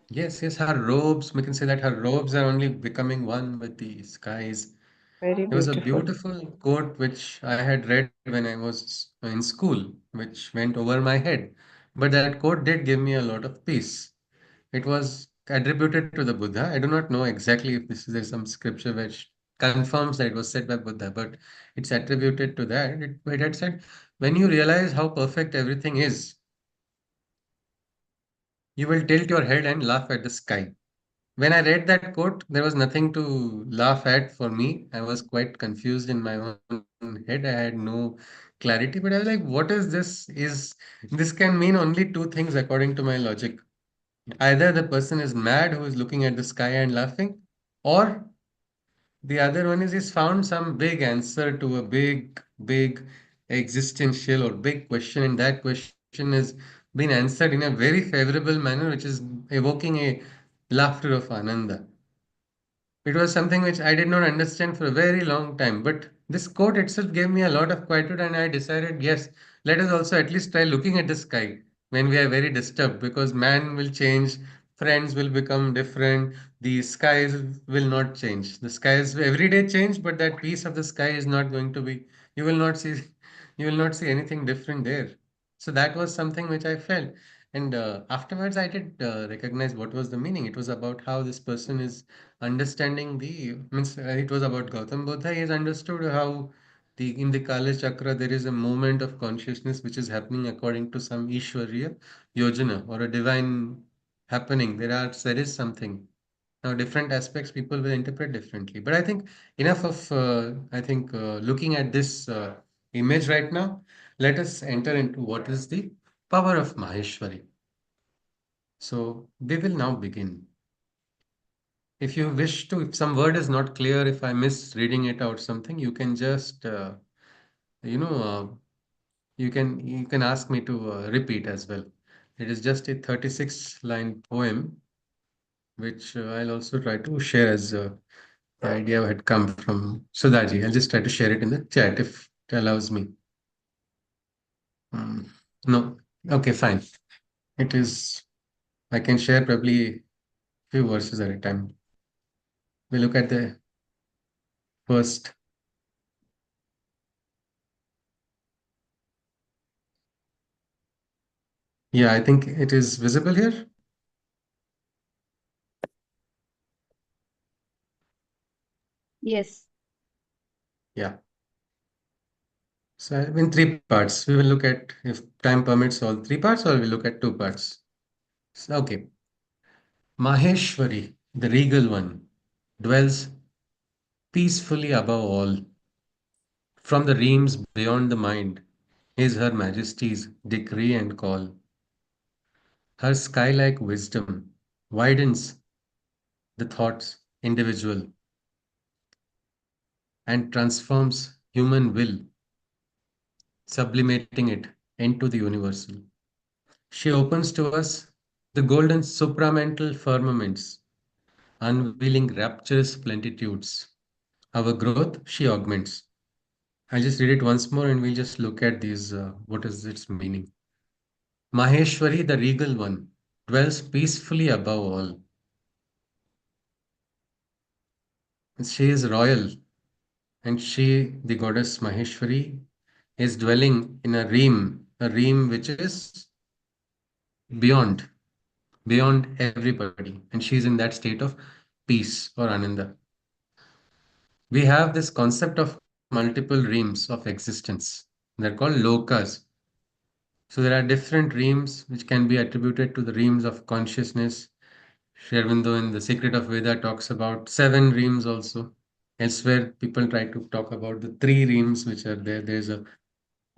Yes, yes. Her robes, we can say that her robes are only becoming one with the skies. Very There was a beautiful. beautiful quote which I had read when I was in school, which went over my head. But that quote did give me a lot of peace. It was attributed to the Buddha. I do not know exactly if this is there's some scripture which confirms that it was said by Buddha, but it's attributed to that. It had said, when you realize how perfect everything is, you will tilt your head and laugh at the sky. When I read that quote, there was nothing to laugh at for me. I was quite confused in my own head. I had no clarity, but I was like, what is this? This can mean only two things according to my logic. Either the person is mad who is looking at the sky and laughing, or the other one is he's found some big answer to a big existential or big question, and that question is being answered in a very favorable manner, which is evoking a laughter of Ananda. It was something which I did not understand for a very long time, but this quote itself gave me a lot of quietude, and I decided, yes, let us also at least try looking at the sky when we are very disturbed, because man will change, friends will become different, the skies will not change. The skies every day change, but that piece of the sky is not going to be, you will not see, you will not see anything different there. So that was something which I felt. And afterwards, I did recognize what was the meaning. It was about how this person is understanding the means it was about Gautam Buddha. He has understood how the in the Kala Chakra there is a movement of consciousness which is happening according to some Ishwariya yojana or a divine happening. There is something. Now different aspects people will interpret differently. But I think enough of looking at this image right now. Let us enter into what is the power of Maheshwari. So we will now begin. If you wish to, if some word is not clear, if I miss reading it out something, you can just, you know, you can ask me to repeat as well. It is just a 36 line poem, which I'll also try to share as the idea had come from Sudhaji. I'll just try to share it in the chat if it allows me. Um, no, okay, fine. It is, I can share probably few verses at a time. We look at the first. Yeah, I think it is visible here. Yes. Yeah. So in three parts, we will look at, if time permits, all three parts, or we'll look at two parts. So, okay. Maheshwari, the regal one, dwells peacefully above all. From the realms beyond the mind is Her Majesty's decree and call. Her sky-like wisdom widens the thought's individual and transforms human will, sublimating it into the universal. She opens to us the golden supramental firmaments, unveiling rapturous plenitudes. Our growth she augments. I'll just read it once more and we'll just look at these. What is its meaning? Maheshwari, the regal one, dwells peacefully above all. She is royal, and she, the goddess Maheshwari, is dwelling in a realm which is beyond, beyond everybody, and she is in that state of peace or ananda. We have this concept of multiple realms of existence. They're called lokas. So there are different realms which can be attributed to the realms of consciousness. Sri Aurobindo in The Secret of Veda talks about seven realms also. Elsewhere, people try to talk about the three realms which are there. There's a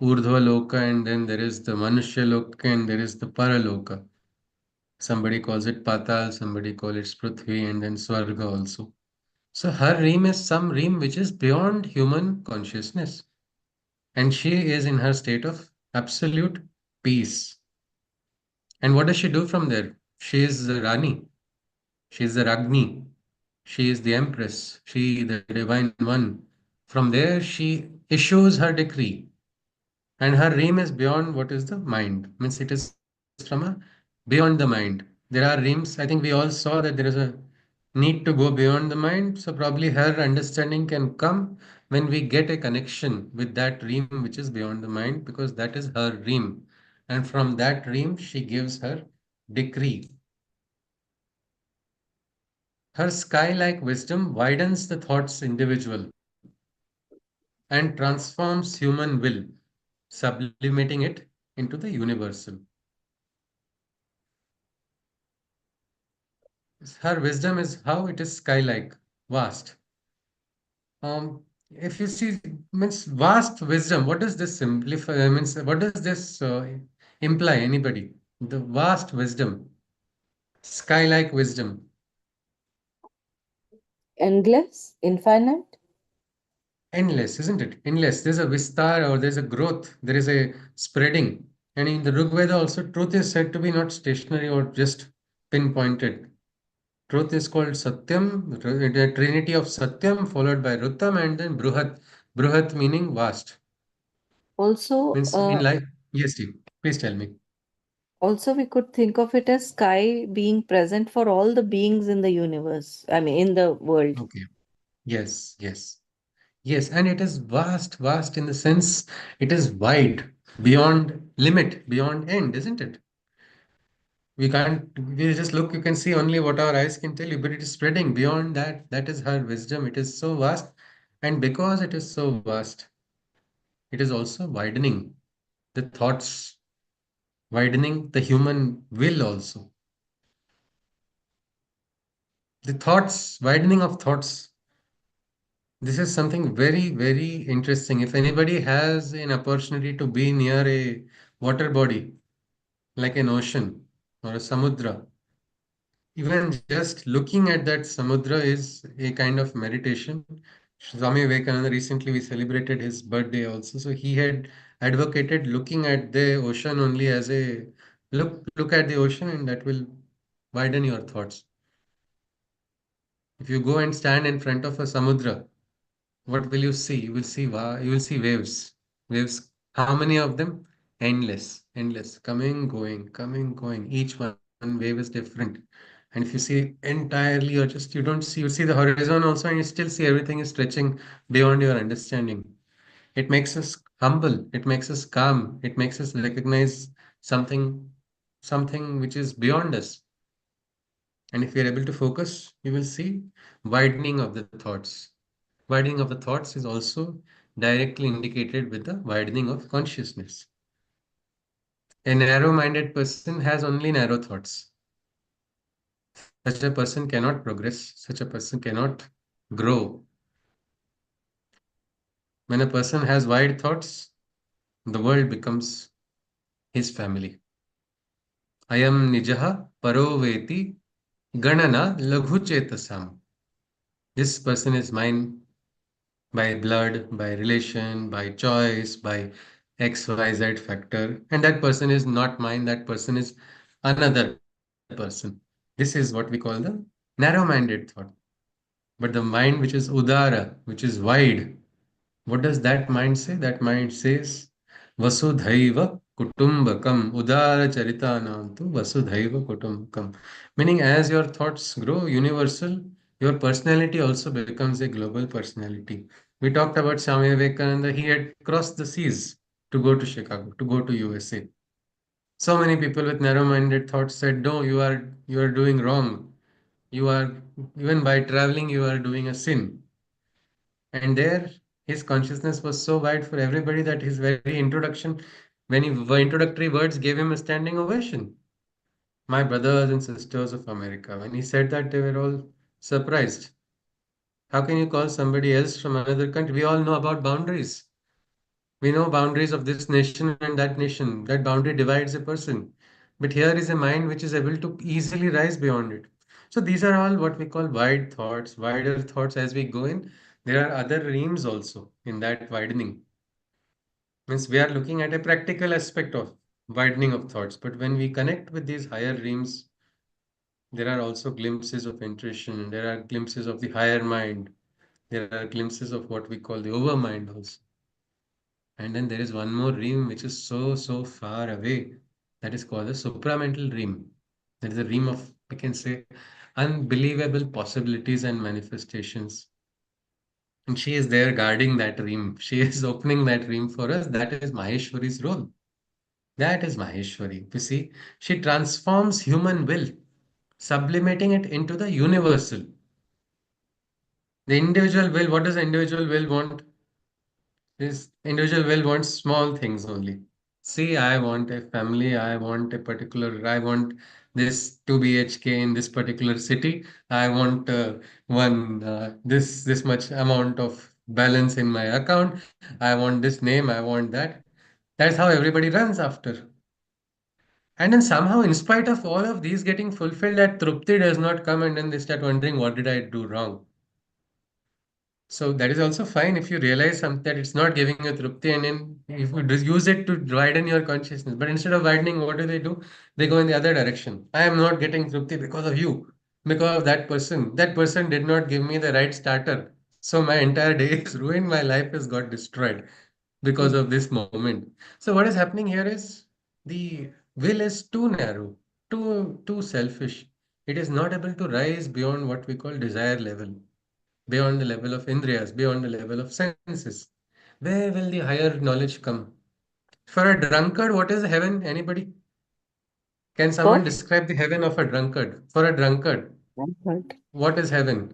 Urdhva Loka, and then there is the Manushya Loka, and there is the Paraloka. Somebody calls it Patal, somebody calls it Prithvi, and then Swarga also. So her realm is some realm which is beyond human consciousness. And she is in her state of absolute peace. And what does she do from there? She is the Rani, she is the Ragni, she is the Empress, she the Divine One. From there, she issues her decree. And her realm is beyond what is the mind. Means it is from a beyond the mind. There are realms, I think we all saw that there is a need to go beyond the mind. So probably her understanding can come when we get a connection with that realm which is beyond the mind, because that is her realm. And from that realm, she gives her decree. Her sky-like wisdom widens the thought's individual and transforms human will, sublimating it into the universal. Her wisdom is how it is sky-like, vast. If you see, means vast wisdom, what does this simplify? Means what does this imply? Anybody? The vast wisdom, sky-like wisdom, Endless, infinite. endless, isn't it? Endless. There's a vistar, or there's a growth. There is a spreading. And in the Rig Veda also, truth is said to be not stationary or just pinpointed. Truth is called Satyam, the trinity of Satyam, followed by Rutam, and then Bruhat. Bruhat meaning vast. Also, Means in life. Yes, Steve. Please tell me. also we could think of it as sky being present for all the beings in the universe. I mean, in the world. Okay. Yes, yes. Yes, and it is vast, vast in the sense it is wide, beyond limit, beyond end, isn't it? We can't, we just look, you can see only what our eyes can tell you, but it is spreading beyond that. That is her wisdom. It is so vast. And because it is so vast, it is also widening the thoughts, widening the human will also. The thoughts, widening of thoughts. This is something very, very interesting. If anybody has an opportunity to be near a water body, like an ocean or a samudra, even just looking at that samudra is a kind of meditation. Swami Vivekananda, recently we celebrated his birthday also. So he had advocated looking at the ocean only as a look at the ocean, and that will widen your thoughts. If you go and stand in front of a samudra, what will you see? You will see you will see waves. Waves. How many of them? Endless, endless, coming, going, coming, going. Each one wave is different. And if you see entirely, or just you don't see, you see the horizon also, and you still see everything is stretching beyond your understanding. It makes us humble. It makes us calm. It makes us recognize something, something which is beyond us. And if you're able to focus, you will see widening of the thoughts. Widening of the thoughts is also directly indicated with the widening of consciousness. A narrow-minded person has only narrow thoughts. Such a person cannot progress. Such a person cannot grow. When a person has wide thoughts, the world becomes his family. Ayam nijaha paroveti ganana laghu chetasam. This person is mine by blood, by relation, by choice, by XYZ factor. And that person is not mine, that person is another person. This is what we call the narrow-minded thought. But the mind which is udara, which is wide, what does that mind say? That mind says, Vasudhaiva Kutumbakam, Udara Charitanantu Vasudhaiva Kutumbakam. Meaning, as your thoughts grow universal, your personality also becomes a global personality. We talked about Swami Vivekananda. He had crossed the seas to go to Chicago, to go to USA. So many people with narrow-minded thoughts said, "No, you are doing wrong. You are even by traveling, you are doing a sin." And there, his consciousness was so wide for everybody that his very introduction, when he introductory words gave him a standing ovation. My brothers and sisters of America. When he said that, they were all surprised. How can you call somebody else from another country? We all know about boundaries. We know boundaries of this nation and that nation. That boundary divides a person. But here is a mind which is able to easily rise beyond it. So these are all what we call wide thoughts, wider thoughts as we go in. There are other realms also in that widening. Means we are looking at a practical aspect of widening of thoughts. But when we connect with these higher realms, there are also glimpses of intuition. There are glimpses of the higher mind. There are glimpses of what we call the overmind also. And then there is one more realm which is so far away. That is called the supramental realm. That is a realm of, we can say, unbelievable possibilities and manifestations. And she is there guarding that realm. She is opening that realm for us. That is Maheshwari's role. That is Maheshwari. You see, she transforms human will, sublimating it into the universal. The individual will, what does the individual will want? This individual will want small things only. See, I want a family, I want this 2 BHK in this particular city. I want this much amount of balance in my account. I want this name, I want that. That's how everybody runs after. And then somehow, in spite of all of these getting fulfilled, that Trupti does not come, and then they start wondering, what did I do wrong? So that is also fine if you realize something that it's not giving you trupti, and then if you just use it to widen your consciousness. But instead of widening, what do? They go in the other direction. I am not getting trupti because of you, because of that person. That person did not give me the right starter. So my entire day is ruined. My life has got destroyed because of this moment. So what is happening here is the will is too narrow, too selfish. It is not able to rise beyond what we call desire level, beyond the level of indriyas, beyond the level of senses. Where will the higher knowledge come? For a drunkard, what is heaven? Anybody? Can someone For describe the heaven of a drunkard? For a drunkard, drunkard, what is heaven?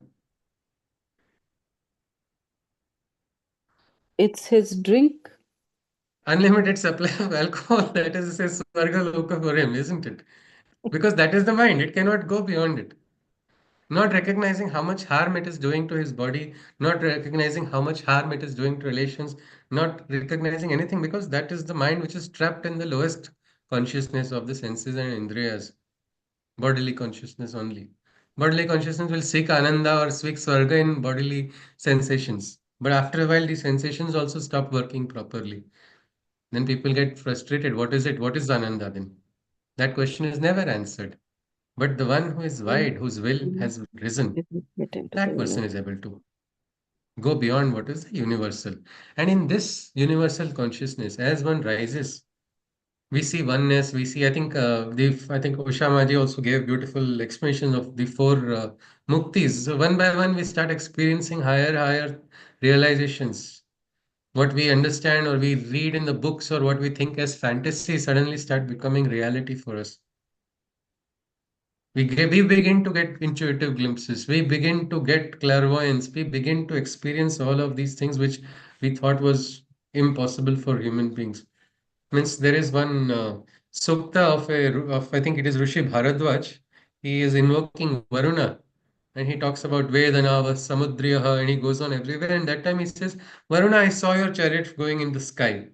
it's his drink. Unlimited supply of alcohol. That is a Swarga Loka for him, isn't it? Because that is the mind. It cannot go beyond it. Not recognizing how much harm it is doing to his body, not recognizing how much harm it is doing to relations, not recognizing anything, because that is the mind which is trapped in the lowest consciousness of the senses and indriyas, bodily consciousness only. Bodily consciousness will seek ananda or seek swarga in bodily sensations. But after a while, the sensations also stop working properly. Then people get frustrated. What is it? What is ananda then? That question is never answered. But the one who is wide, whose will has risen, Get into the that person is able to go beyond what is the universal. And in this universal consciousness, as one rises, we see oneness. We see, I think Usha Maji also gave beautiful explanation of the four muktis. So one by one, we start experiencing higher realizations. What we understand or we read in the books or what we think as fantasy suddenly start becoming reality for us. We begin to get intuitive glimpses. We begin to get clairvoyance. We begin to experience all of these things which we thought was impossible for human beings. Means there is one sukta of I think it is Rishi Bharadwaj. He is invoking Varuna, and he talks about Vedana was Samudriyaha, and he goes on everywhere. And that time he says, Varuna, I saw your chariot going in the sky.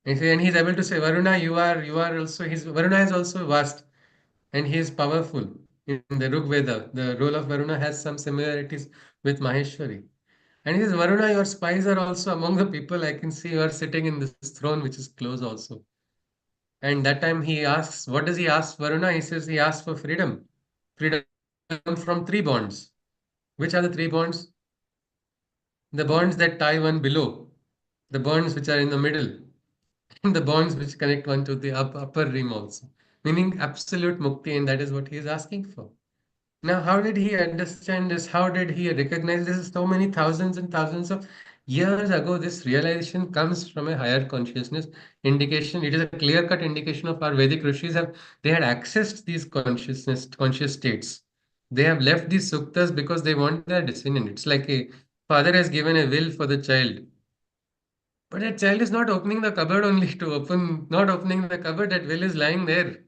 And he's able to say, Varuna, you are also his Varuna is also vast. And he is powerful. In the Rig Veda, the role of Varuna has some similarities with Maheshwari. And he says, Varuna, your spies are also among the people. I can see you are sitting in this throne, which is close also. And that time he asks, what does he ask Varuna? He says he asks for freedom. Freedom from three bonds. Which are the three bonds? The bonds that tie one below, the bonds which are in the middle, and the bonds which connect one to the upper rim also. Meaning absolute mukti, and that is what he is asking for. Now, how did he understand this? How did he recognize this? So many thousands and thousands of years ago, this realization comes from a higher consciousness indication. It is a clear-cut indication of our Vedic rishis have they had accessed these conscious states. They have left these suktas because they want their descendant. It's like a father has given a will for the child, but that child is not opening the cupboard only to open, not opening the cupboard. That will is lying there.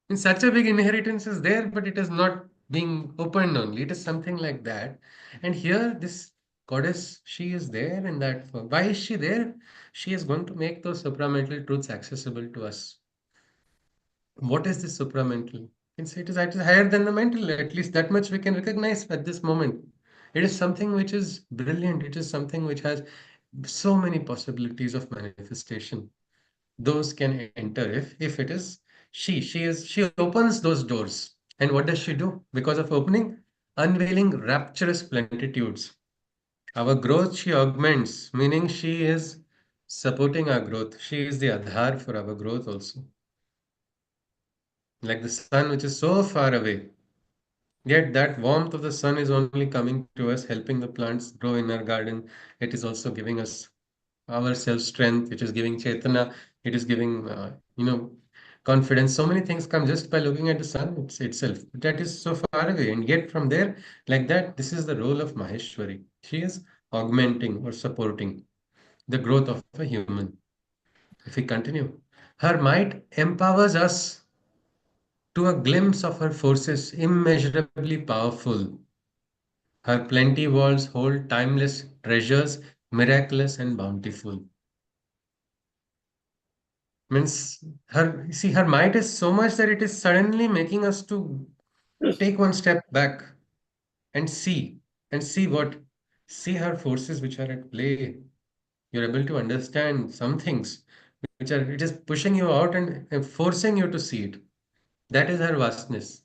And such a big inheritance is there, but it is not being opened only. It is something like that. And here, this goddess, she is there in that form. Why is she there? She is going to make those supramental truths accessible to us. What is this supramental? You can say it is higher than the mental, at least that much we can recognize at this moment. It is something which is brilliant. It is something which has so many possibilities of manifestation. Those can enter if it is she opens those doors. And what does she do? Because of opening, unveiling rapturous plenitudes. Our growth she augments, meaning she is supporting our growth. She is the Adhar for our growth also. Like the sun, which is so far away. Yet that warmth of the sun is only coming to us, helping the plants grow in our garden. It is also giving us ourselves strength. It is giving Chetana. It is giving, confidence. So many things come just by looking at the sun itself. That is so far away. And yet from there, like that, this is the role of Maheshwari. She is augmenting or supporting the growth of a human. If we continue, her might empowers us to a glimpse of her forces immeasurably powerful. Her plenty walls hold timeless treasures, miraculous and bountiful. Means her might is so much that it is suddenly making us to take one step back and see her forces which are at play. You're able to understand some things which are it is pushing you out and forcing you to see it. That is her vastness.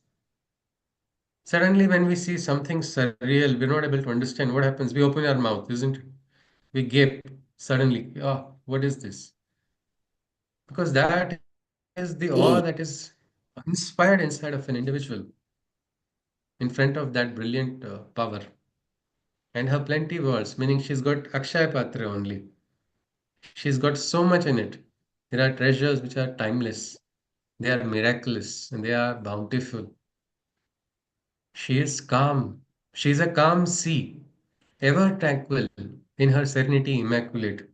Suddenly, when we see something surreal, we're not able to understand what happens. We open our mouth, isn't it? We gape suddenly. Oh, what is this? Because that is the awe that is inspired inside of an individual in front of that brilliant power. And her plenty words, meaning she's got Akshay Patra only. She's got so much in it. There are treasures which are timeless, they are miraculous, and they are bountiful. She is calm. She is a calm sea, ever tranquil in her serenity immaculate.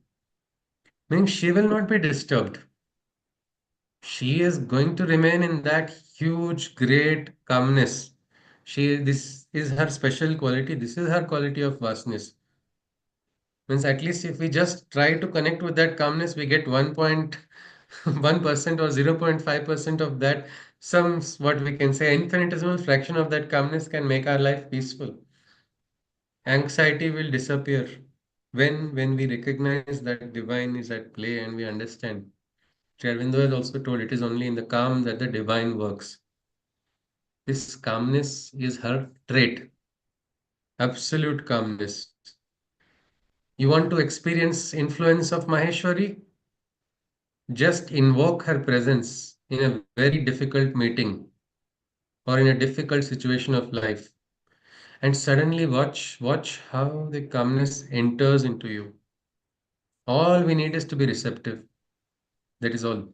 Meaning she will not be disturbed. She is going to remain in that huge, great calmness. This is her special quality. This is her quality of vastness. Means at least if we just try to connect with that calmness, we get 1.1% or 0.5% of that. Some, what we can say, infinitesimal fraction of that calmness can make our life peaceful. Anxiety will disappear when we recognize that divine is at play and we understand. Sri Aurobindo has also told it is only in the calm that the divine works. This calmness is her trait, absolute calmness. You want to experience influence of Maheshwari? Just invoke her presence in a very difficult meeting or in a difficult situation of life. And suddenly watch how the calmness enters into you. All we need is to be receptive. That is all.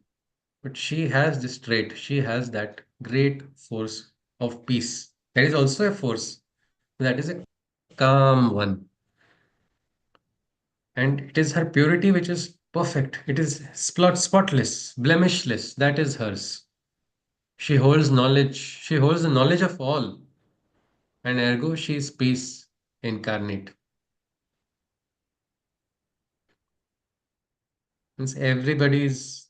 But she has this trait. She has that great force of peace. That is also a force. That is a calm one. And it is her purity which is perfect. It is spotless, blemishless. That is hers. She holds knowledge. She holds the knowledge of all. And ergo, she is peace incarnate. Means everybody's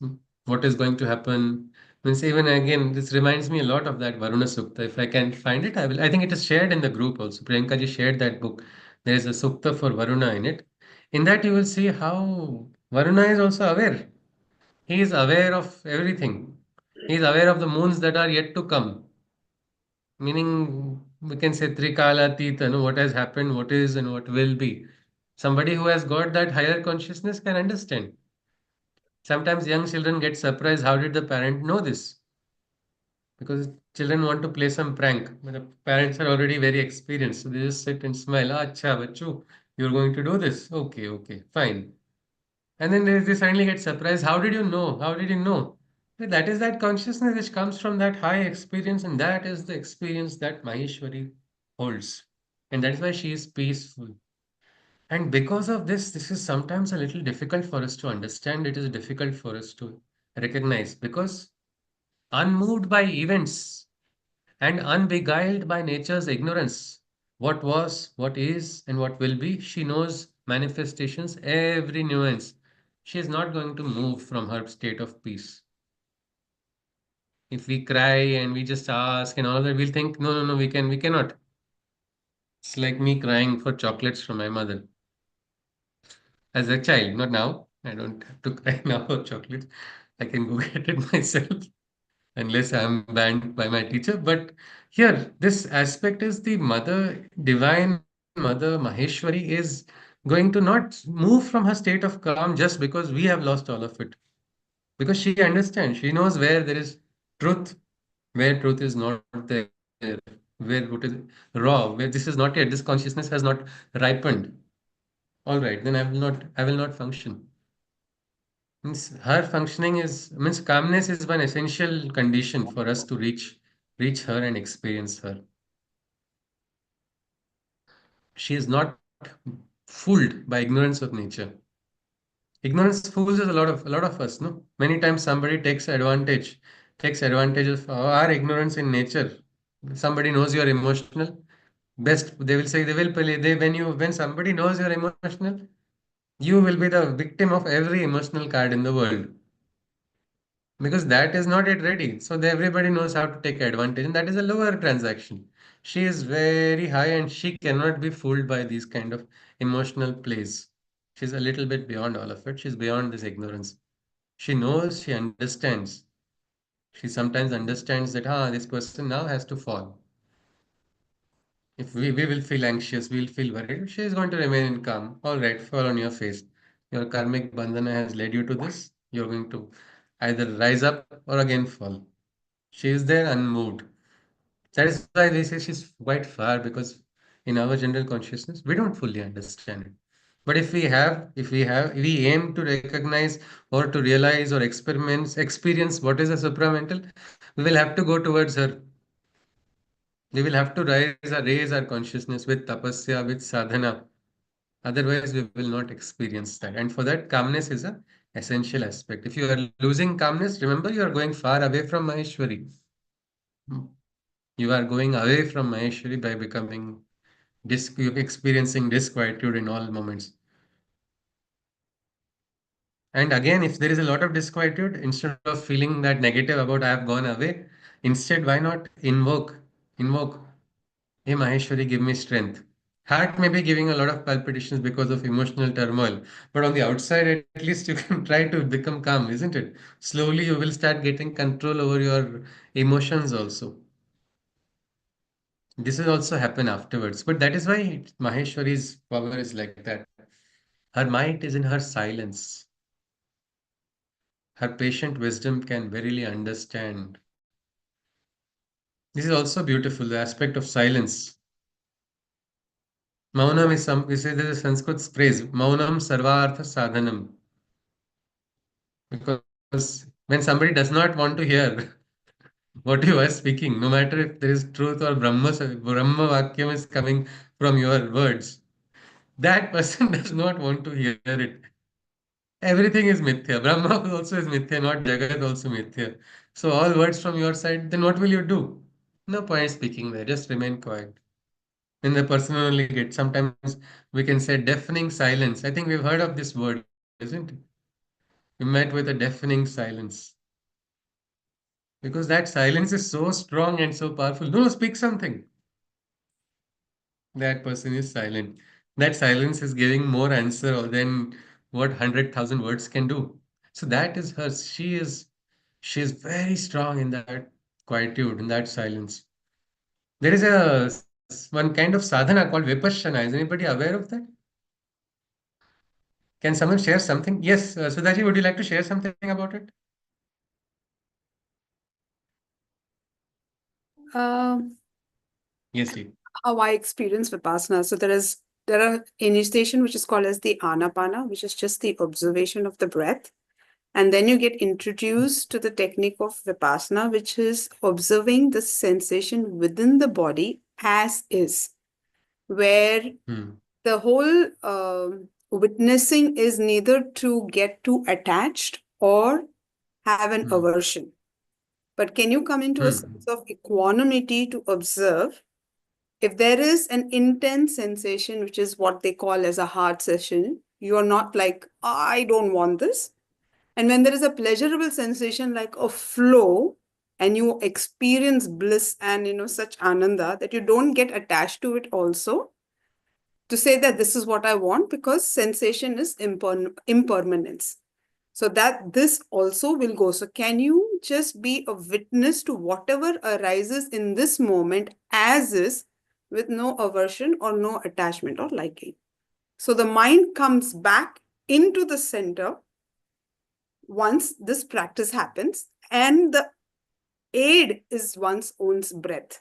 what is going to happen. Means even again, this reminds me a lot of that Varuna Sukta. If I can find it, I will. I think it is shared in the group also. Priyanka ji shared that book. There is a Sukta for Varuna in it. In that, you will see how Varuna is also aware. He is aware of everything. He is aware of the moons that are yet to come. Meaning, we can say Trikala Tita, no, what has happened, what is, and what will be. Somebody who has got that higher consciousness can understand. Sometimes young children get surprised. How did the parent know this? Because children want to play some prank, but the parents are already very experienced. So they just sit and smile. Ah, acha, bachu, you're going to do this. Okay, okay, fine. And then they suddenly get surprised. How did you know? How did you know? But that is that consciousness which comes from that high experience, and that is the experience that Maheshwari holds. And that is why she is peaceful. And because of this, this is sometimes a little difficult for us to understand. It is difficult for us to recognize because unmoved by events and unbeguiled by nature's ignorance, what was, what is, and what will be. She knows manifestations, every nuance. She is not going to move from her state of peace. If we cry and we just ask and all that, we'll think, no, no, no, we cannot. It's like me crying for chocolates from my mother as a child, not now. I don't have to cry now for chocolates. I can go get it myself unless I'm banned by my teacher. But here, this aspect is the mother, divine mother Maheshwari is going to not move from her state of calm just because we have lost all of it. Because she understands, she knows where there is truth, where truth is not there, where truth is raw, where this is not yet, this consciousness has not ripened. All right, then I will not function. Means her functioning is means calmness is one essential condition for us to reach her and experience her. She is not fooled by ignorance of nature. Ignorance fools us a lot of us, no? Many times somebody takes advantage of our ignorance in nature. Somebody knows you are emotional. Best they will say they will play they when somebody knows you're emotional, you will be the victim of every emotional card in the world. Because that is not yet ready. So everybody knows how to take advantage, and that is a lower transaction. She is very high and she cannot be fooled by these kind of emotional plays. She's a little bit beyond all of it. She's beyond this ignorance. She knows, she understands. She sometimes understands that, this person now has to fall. If we will feel anxious, we'll feel worried. She is going to remain in calm. All right, fall on your face. Your karmic bandhana has led you to this. You're going to either rise up or again fall. She is there unmoved. That is why they say she's quite far because in our general consciousness, we don't fully understand it. But if we aim to recognize or to realize or experience what is a supramental, we will have to go towards her. We will have to raise our consciousness with tapasya, with sadhana. Otherwise, we will not experience that. And for that, calmness is a essential aspect. If you are losing calmness, remember you are going far away from Maheshwari. You are going away from Maheshwari by becoming experiencing disquietude in all moments. And again, if there is a lot of disquietude, instead of feeling that negative about I have gone away, instead, why not invoke, hey Maheshwari, give me strength. Heart may be giving a lot of palpitations because of emotional turmoil, but on the outside, at least you can try to become calm, isn't it? Slowly, you will start getting control over your emotions also. This will also happen afterwards. But that is why Maheshwari's power is like that. Her might is in her silence. Her patient wisdom can verily understand. This is also beautiful, the aspect of silence. Maunam is there's a Sanskrit phrase, Maunam Sarvartha Sadhanam. Because when somebody does not want to hear what you are speaking, no matter if there is truth or Brahma Vakyam is coming from your words, that person does not want to hear it. Everything is mithya. Brahma also is mithya, not Jagat also mithya. So all words from your side, then what will you do? No point speaking there. Just remain quiet. Then the person will only get. Sometimes we can say deafening silence. I think we've heard of this word, isn't it? We met with a deafening silence because that silence is so strong and so powerful. No, speak something. That person is silent. That silence is giving more answer than what 100,000 words can do. So that is her. She is very strong in that quietude, in that silence. There is one kind of sadhana called vipassana. Is anybody aware of that? Can someone share something? Yes, Sudhaji, would you like to share something about it? Um, Yes, please. how I experience Vipassana. So there are initiation which is called as the Anapana, which is just the observation of the breath. And then you get introduced to the technique of Vipassana, which is observing the sensation within the body as is, where the whole witnessing is neither to get too attached or have an aversion. But can you come into a sense of equanimity to observe If there is an intense sensation, which is what they call as a hard session, you are not like, I don't want this. And when there is a pleasurable sensation like a flow, and you experience bliss and such ananda that you don't get attached to it also to say that this is what I want, because sensation is impermanence. So that this also will go. So can you just be a witness to whatever arises in this moment as is, with no aversion or no attachment or liking? So the mind comes back into the center once this practice happens, and the aid is one's own breath.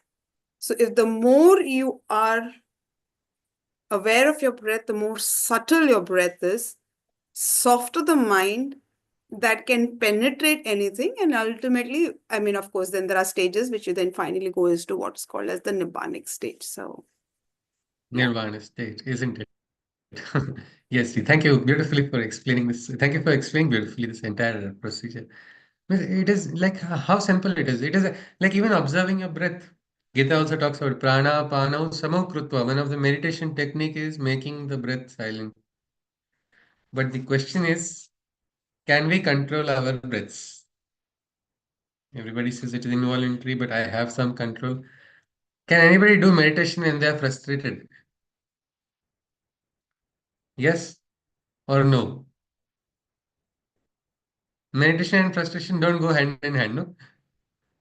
So if the more you are aware of your breath, the more subtle your breath is, softer the mind that can penetrate anything. And ultimately, I mean, of course, then there are stages which you then finally go is to what's called as the Nibbanic stage. So, yeah. Nirvana state, isn't it? Yes, thank you beautifully for explaining this. Thank you for explaining beautifully this entire procedure. It is like how simple it is. It is like even observing your breath. Gita also talks about prana, panau, samokrutva. One of the meditation technique is making the breath silent. But the question is, can we control our breaths? Everybody says it is involuntary, but I have some control. Can anybody do meditation when they are frustrated? Yes or no? Meditation and frustration don't go hand in hand, no?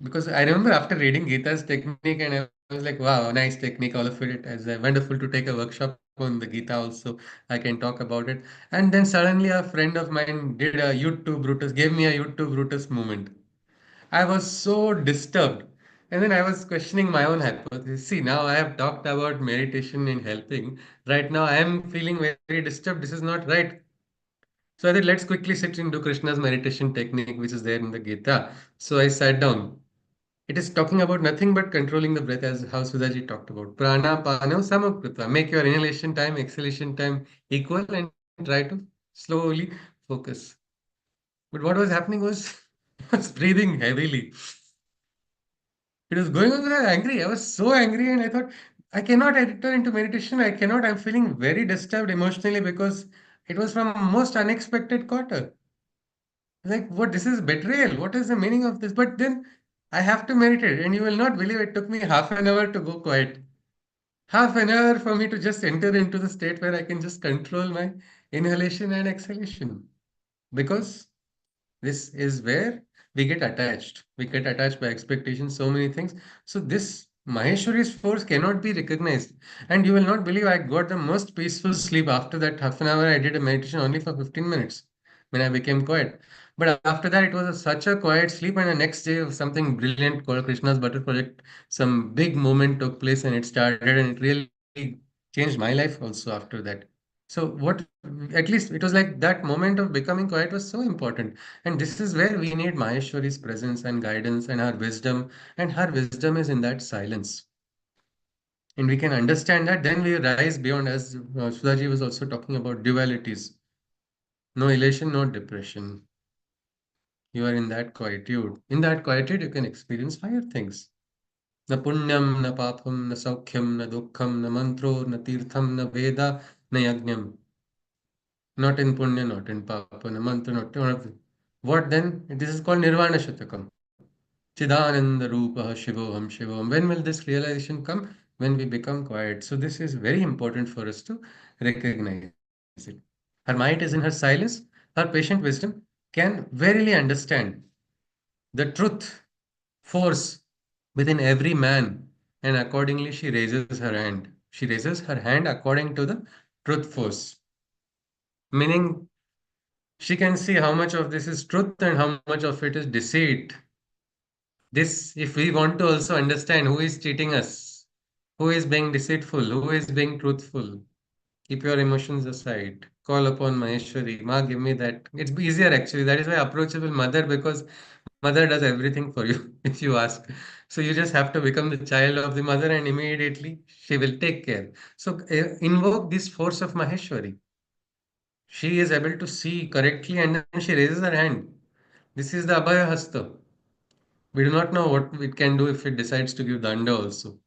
Because I remember after reading Gita's technique, and I was like, wow, nice technique, all of it. It's wonderful to take a workshop on the Gita also. I can talk about it. And then suddenly a friend of mine did a YouTube Brutus, gave me a YouTube Brutus moment. I was so disturbed. And then I was questioning my own hypothesis. See, now I have talked about meditation and helping. Right now I am feeling very disturbed. This is not right. So I said, let's quickly sit into Krishna's meditation technique, which is there in the Gita. So I sat down. It is talking about nothing but controlling the breath, as how Sudhaji talked about. Prana, Pano, Samakrita. Make your inhalation time, exhalation time equal and try to slowly focus. But what was happening was I was breathing heavily. It was going on. I was angry. I was so angry, and I thought, I cannot enter into meditation. I cannot. I'm feeling very disturbed emotionally because it was from a most unexpected quarter. Like, what? This is betrayal. What is the meaning of this? But then I have to meditate, and you will not believe it took me half an hour to go quiet. Half an hour for me to just enter into the state where I can just control my inhalation and exhalation. Because this is where we get attached. We get attached by expectations, so many things. So this Maheshwari's force cannot be recognized. And you will not believe I got the most peaceful sleep after that half an hour. I did a meditation only for 15 minutes when I became quiet. But after that, it was such a quiet sleep. And the next day, something brilliant called Krishna's Butter Project, some big moment took place and it started, and it really changed my life also after that. So what, at least it was like that moment of becoming quiet was so important. And this is where we need Maheshwari's presence and guidance and her wisdom. And her wisdom is in that silence. And we can understand that, then we rise beyond, as Sudhaji was also talking about dualities. No elation, no depression. You are in that quietude. In that quietude, you can experience higher things. Na punyam, na papam, na saukhyam, na dukkham, na mantro, na tirtham, na veda, na yajnam. Not in punya, not in papa, na mantra, not in... What then? This is called Nirvana Shatakam. Chidananda Rupa Shivoham Shivoham. When will this realization come? When we become quiet. So this is very important for us to recognize it. Her might is in her silence. Her patient wisdom can verily understand the truth, force within every man, and accordingly she raises her hand. She raises her hand according to the truth force. Meaning she can see how much of this is truth and how much of it is deceit. This, if we want to also understand who is cheating us, who is being deceitful, who is being truthful, keep your emotions aside. Call upon Maheshwari. Ma, give me that. It's easier actually. That is why approachable mother, because mother does everything for you if you ask. So you just have to become the child of the mother and immediately she will take care. So invoke this force of Maheshwari. She is able to see correctly and then she raises her hand. This is the Abhaya Hasta. We do not know what it can do if it decides to give danda also.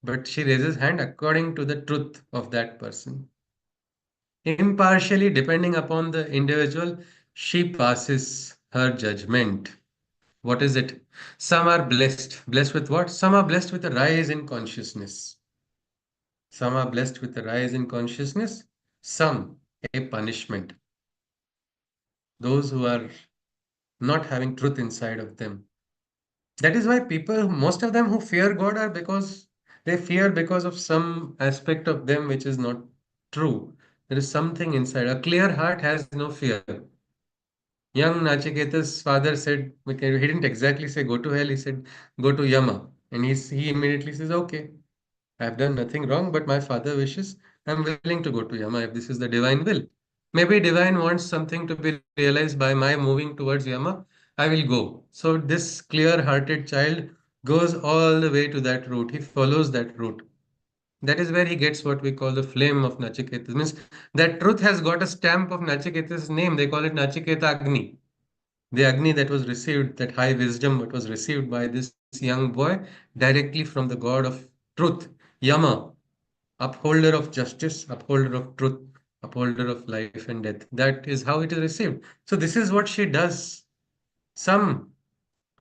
but she raises hand according to the truth of that person. Impartially, depending upon the individual, she passes her judgment. What is it? Some are blessed. Blessed with what? Some are blessed with a rise in consciousness. Some are blessed with a rise in consciousness. Some a punishment. Those who are not having truth inside of them. That is why people, most of them who fear God are because they fear because of some aspect of them which is not true. There is something inside. A clear heart has no fear. Young Nachiketa's father said, okay, he didn't exactly say go to hell, he said go to Yama. And he immediately says, okay, I've done nothing wrong, but my father wishes I'm willing to go to Yama if this is the divine will. Maybe divine wants something to be realized by my moving towards Yama. I will go. So this clear-hearted child goes all the way to that route. He follows that route. That is where he gets what we call the flame of Nachiketas. Means that truth has got a stamp of Nachiketas' name. They call it Nachiketa Agni. The Agni that was received, that high wisdom that was received by this young boy directly from the God of truth, Yama, upholder of justice, upholder of truth, upholder of life and death. That is how it is received. So this is what she does. Some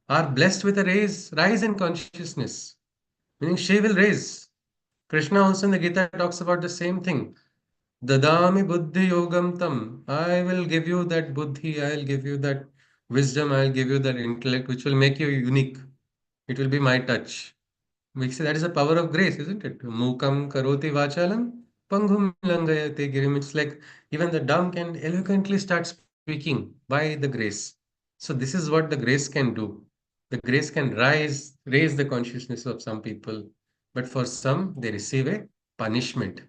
are blessed with a rise in consciousness, meaning she will raise. Krishna also in the Gita talks about the same thing. Dadami buddhi yogam tam. I will give you that buddhi, I'll give you that wisdom, I'll give you that intellect which will make you unique. It will be my touch. We say that is the power of grace, isn't it? Mukam karoti vachalam, panghum langayate girim. It's like even the dumb can eloquently start speaking by the grace. So this is what the grace can do. The grace can raise the consciousness of some people, but for some they receive a punishment.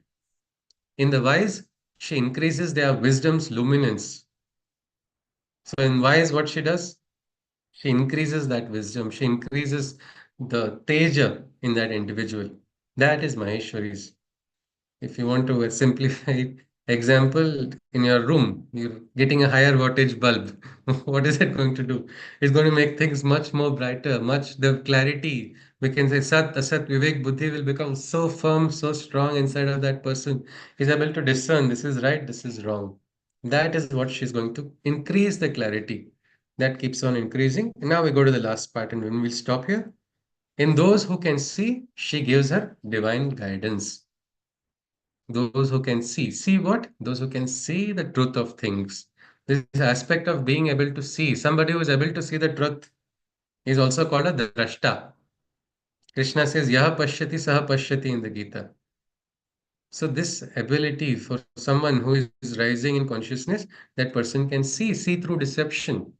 In the wise, she increases their wisdom's luminance. So in wise, what she does? She increases that wisdom. She increases the teja in that individual. That is Maheshwari's. If you want to a simplified example, in your room, you're getting a higher wattage bulb. What is it going to do? It's going to make things much more brighter, much the clarity. We can say Sat, Asat, Vivek, Buddhi will become so firm, so strong inside of that person. He's able to discern this is right, this is wrong. That is what she's going to increase the clarity. That keeps on increasing. And now we go to the last part, and when we'll stop here. In those who can see, she gives her divine guidance. Those who can see. See what? Those who can see the truth of things. This aspect of being able to see. Somebody who is able to see the truth is also called a drashta. Krishna says, Yaha pashyati saha pashyati in the Gita. So this ability for someone who is rising in consciousness, that person can see through deception.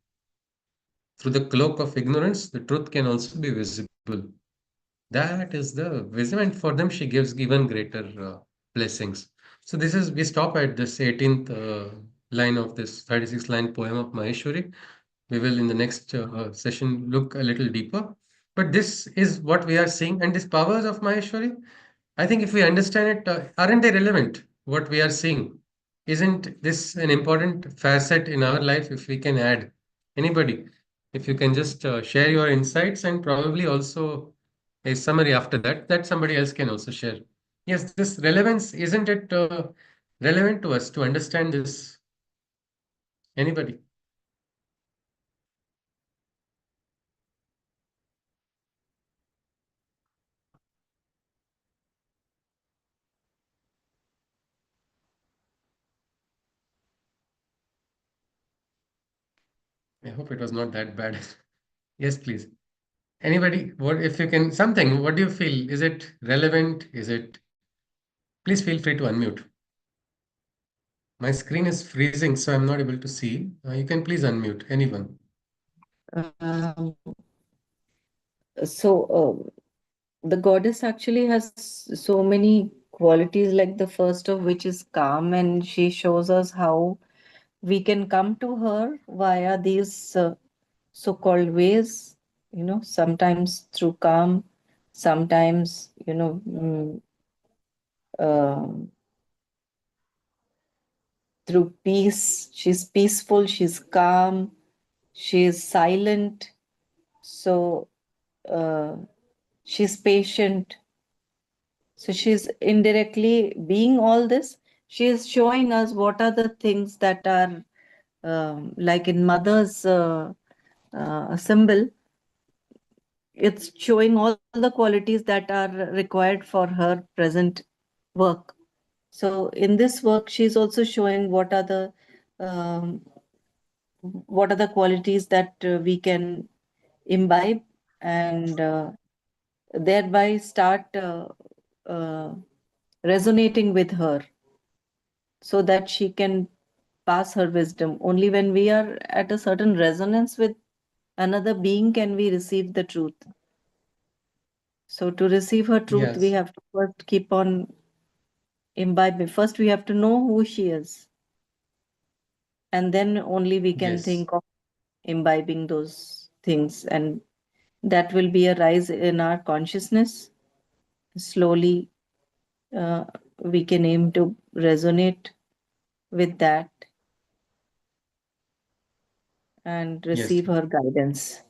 Through the cloak of ignorance, the truth can also be visible. That is the wisdom, and for them she gives even greater blessings. So this is we stop at this 18th line of this 36 line poem of Maheshwari. We will in the next session look a little deeper. But this is what we are seeing, and these powers of Maheshwari, I think if we understand it, aren't they relevant? What we are seeing, isn't this an important facet in our life? If we can add anybody, if you can just share your insights and probably also a summary after that, that somebody else can also share. Yes, this relevance, isn't it relevant to us to understand this? Anybody? I hope it was not that bad. Yes, please. Anybody, what if you can something, what do you feel? Is it relevant? Is it? Please feel free to unmute. My screen is freezing, so I'm not able to see. You can please unmute anyone. Um, so the goddess actually has so many qualities, like the first of which is calm, and she shows us how we can come to her via these so-called ways, sometimes through calm, sometimes, um through peace. She's peaceful, she's calm, she's silent. So uh, she's patient. So she's indirectly being all this. She is showing us what are the things that are like in mother's symbol. It's showing all the qualities that are required for her present work. So in this work, she's also showing um, what are the qualities that we can imbibe and thereby start resonating with her so that she can pass her wisdom. Only when we are at a certain resonance with another being can we receive the truth. So to receive her truth, we Yes, have to first keep on imbibing. First, we have to know who she is, and then only we can yes, think of imbibing those things, and that will be a rise in our consciousness. Slowly, we can aim to resonate with that and yes, receive her guidance.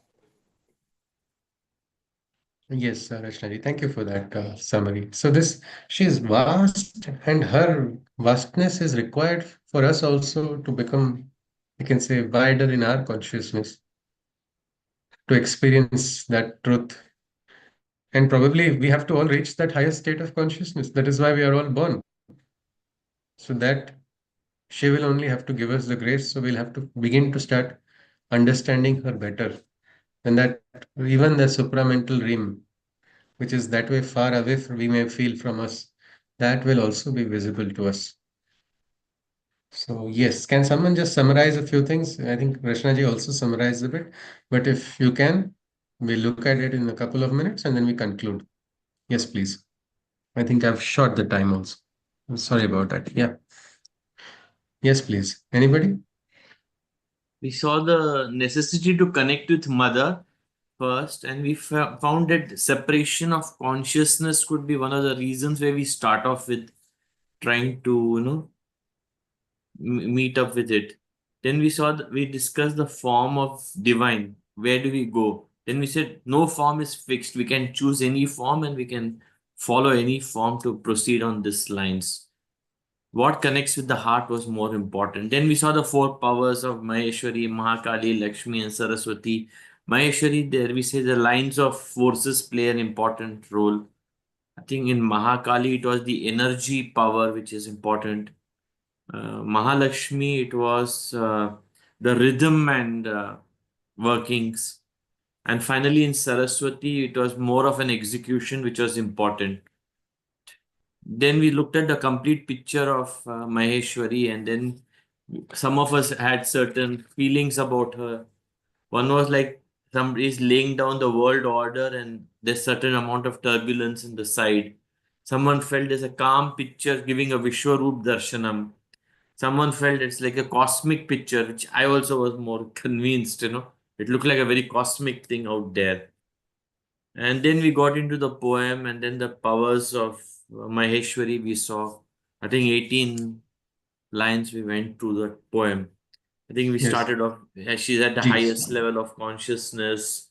yes, Rachnaji. Thank you for that summary. So this, she is vast, and her vastness is required for us also to become, we can say, wider in our consciousness, to experience that truth. And probably we have to all reach that highest state of consciousness. That is why we are all born. So that she will only have to give us the grace. So we'll have to begin to start understanding her better. And that even the supramental realm, which is that way far away we may feel from us, that will also be visible to us. So yes, can someone just summarize a few things? I think Rashnaji also summarized a bit, but if you can, we'll look at it in a couple of minutes and then we conclude. Yes, please. I think I've short the time also. I'm sorry about that. Yeah. Yes, please. Anybody? We saw the necessity to connect with mother first, and we found that separation of consciousness could be one of the reasons where we start off with trying to, meet up with it. Then we saw that we discussed the form of divine. Where do we go? Then we said no form is fixed. We can choose any form and we can follow any form to proceed on these lines. What connects with the heart was more important. Then we saw the four powers of Maheshwari, Mahakali, Lakshmi, and Saraswati. Maheshwari, there we say the lines of forces play an important role. I think in Mahakali, it was the energy power which is important. Mahalakshmi, it was the rhythm and workings. And finally, in Saraswati, it was more of an execution which was important. Then we looked at the complete picture of Maheshwari, and then some of us had certain feelings about her. One was like somebody is laying down the world order, and there's certain amount of turbulence in the side. Someone felt there's a calm picture giving a Vishwaroop Darshanam. Someone felt it's like a cosmic picture, which I also was more convinced, It looked like a very cosmic thing out there. And then we got into the poem, and then the powers of Maheshwari we saw. I think 18 lines we went through the poem. I think we Yes. started off, she's at the Jeez. highest level of consciousness,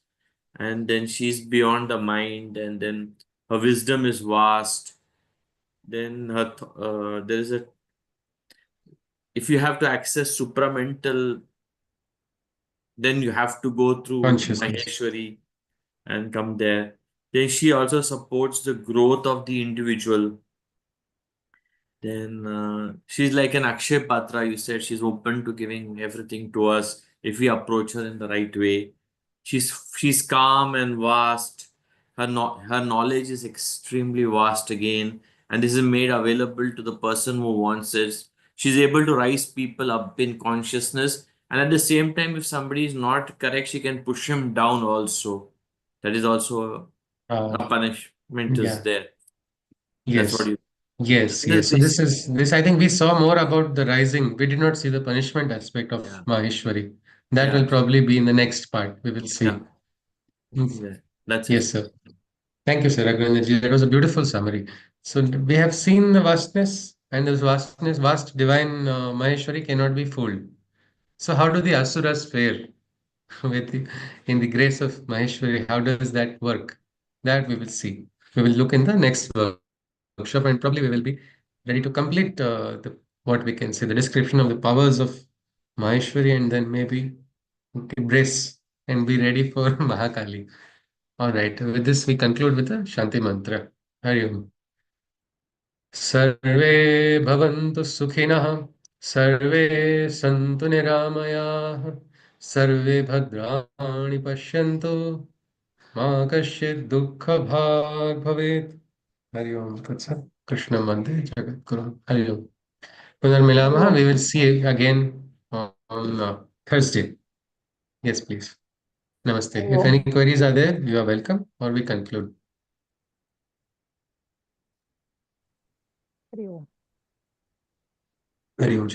and then she's beyond the mind, and then her wisdom is vast. Then there is a, if you have to access supramental, then you have to go through Consciousness. Maheshwari and come there. Then she also supports the growth of the individual. Then she's like an Akshay Patra. You said she's open to giving everything to us if we approach her in the right way. She's calm and vast. Her knowledge is extremely vast again, and this is made available to the person who wants it. She's able to rise people up in consciousness, and at the same time, if somebody is not correct, she can push him down also. That is also Uh, a punishment is yeah. there. That's what Yes. you. Yes. And then Yes. So this, this I think we saw more about the rising. We did not see the punishment aspect of yeah, Maheshwari. That yeah, will probably be in the next part. We will yeah, see. Mm. yeah. That's it. Yes, sir. Thank you, sir. Raghunath. That was a beautiful summary. So we have seen the vastness, and this vastness, vast divine Maheshwari cannot be fooled. So how do the asuras fare with in the grace of Maheshwari? How does that work? That we will see. We will look in the next verse. workshop, and probably we will be ready to complete the what we can say the description of the powers of Maheshwari, and then maybe brace and be ready for Mahakali. All right. With this, we conclude with the Shanti mantra. Hari Om. सर्वे भवन्तु सुखिनः सर्वे सन्तु निरामयाः सर्वे भद्राणि पश्यन्तु मा कश्चित् दुःखभाग् भवेत् हरि ओम तत्सत् कृष्णं वन्दे जगद्गुरुं हरि ओम पुनर्मिलामः we will see you again on Thursday. Yes, please. Namaste. If any queries are there, you are welcome, or we conclude. Hari Om. Hari Om.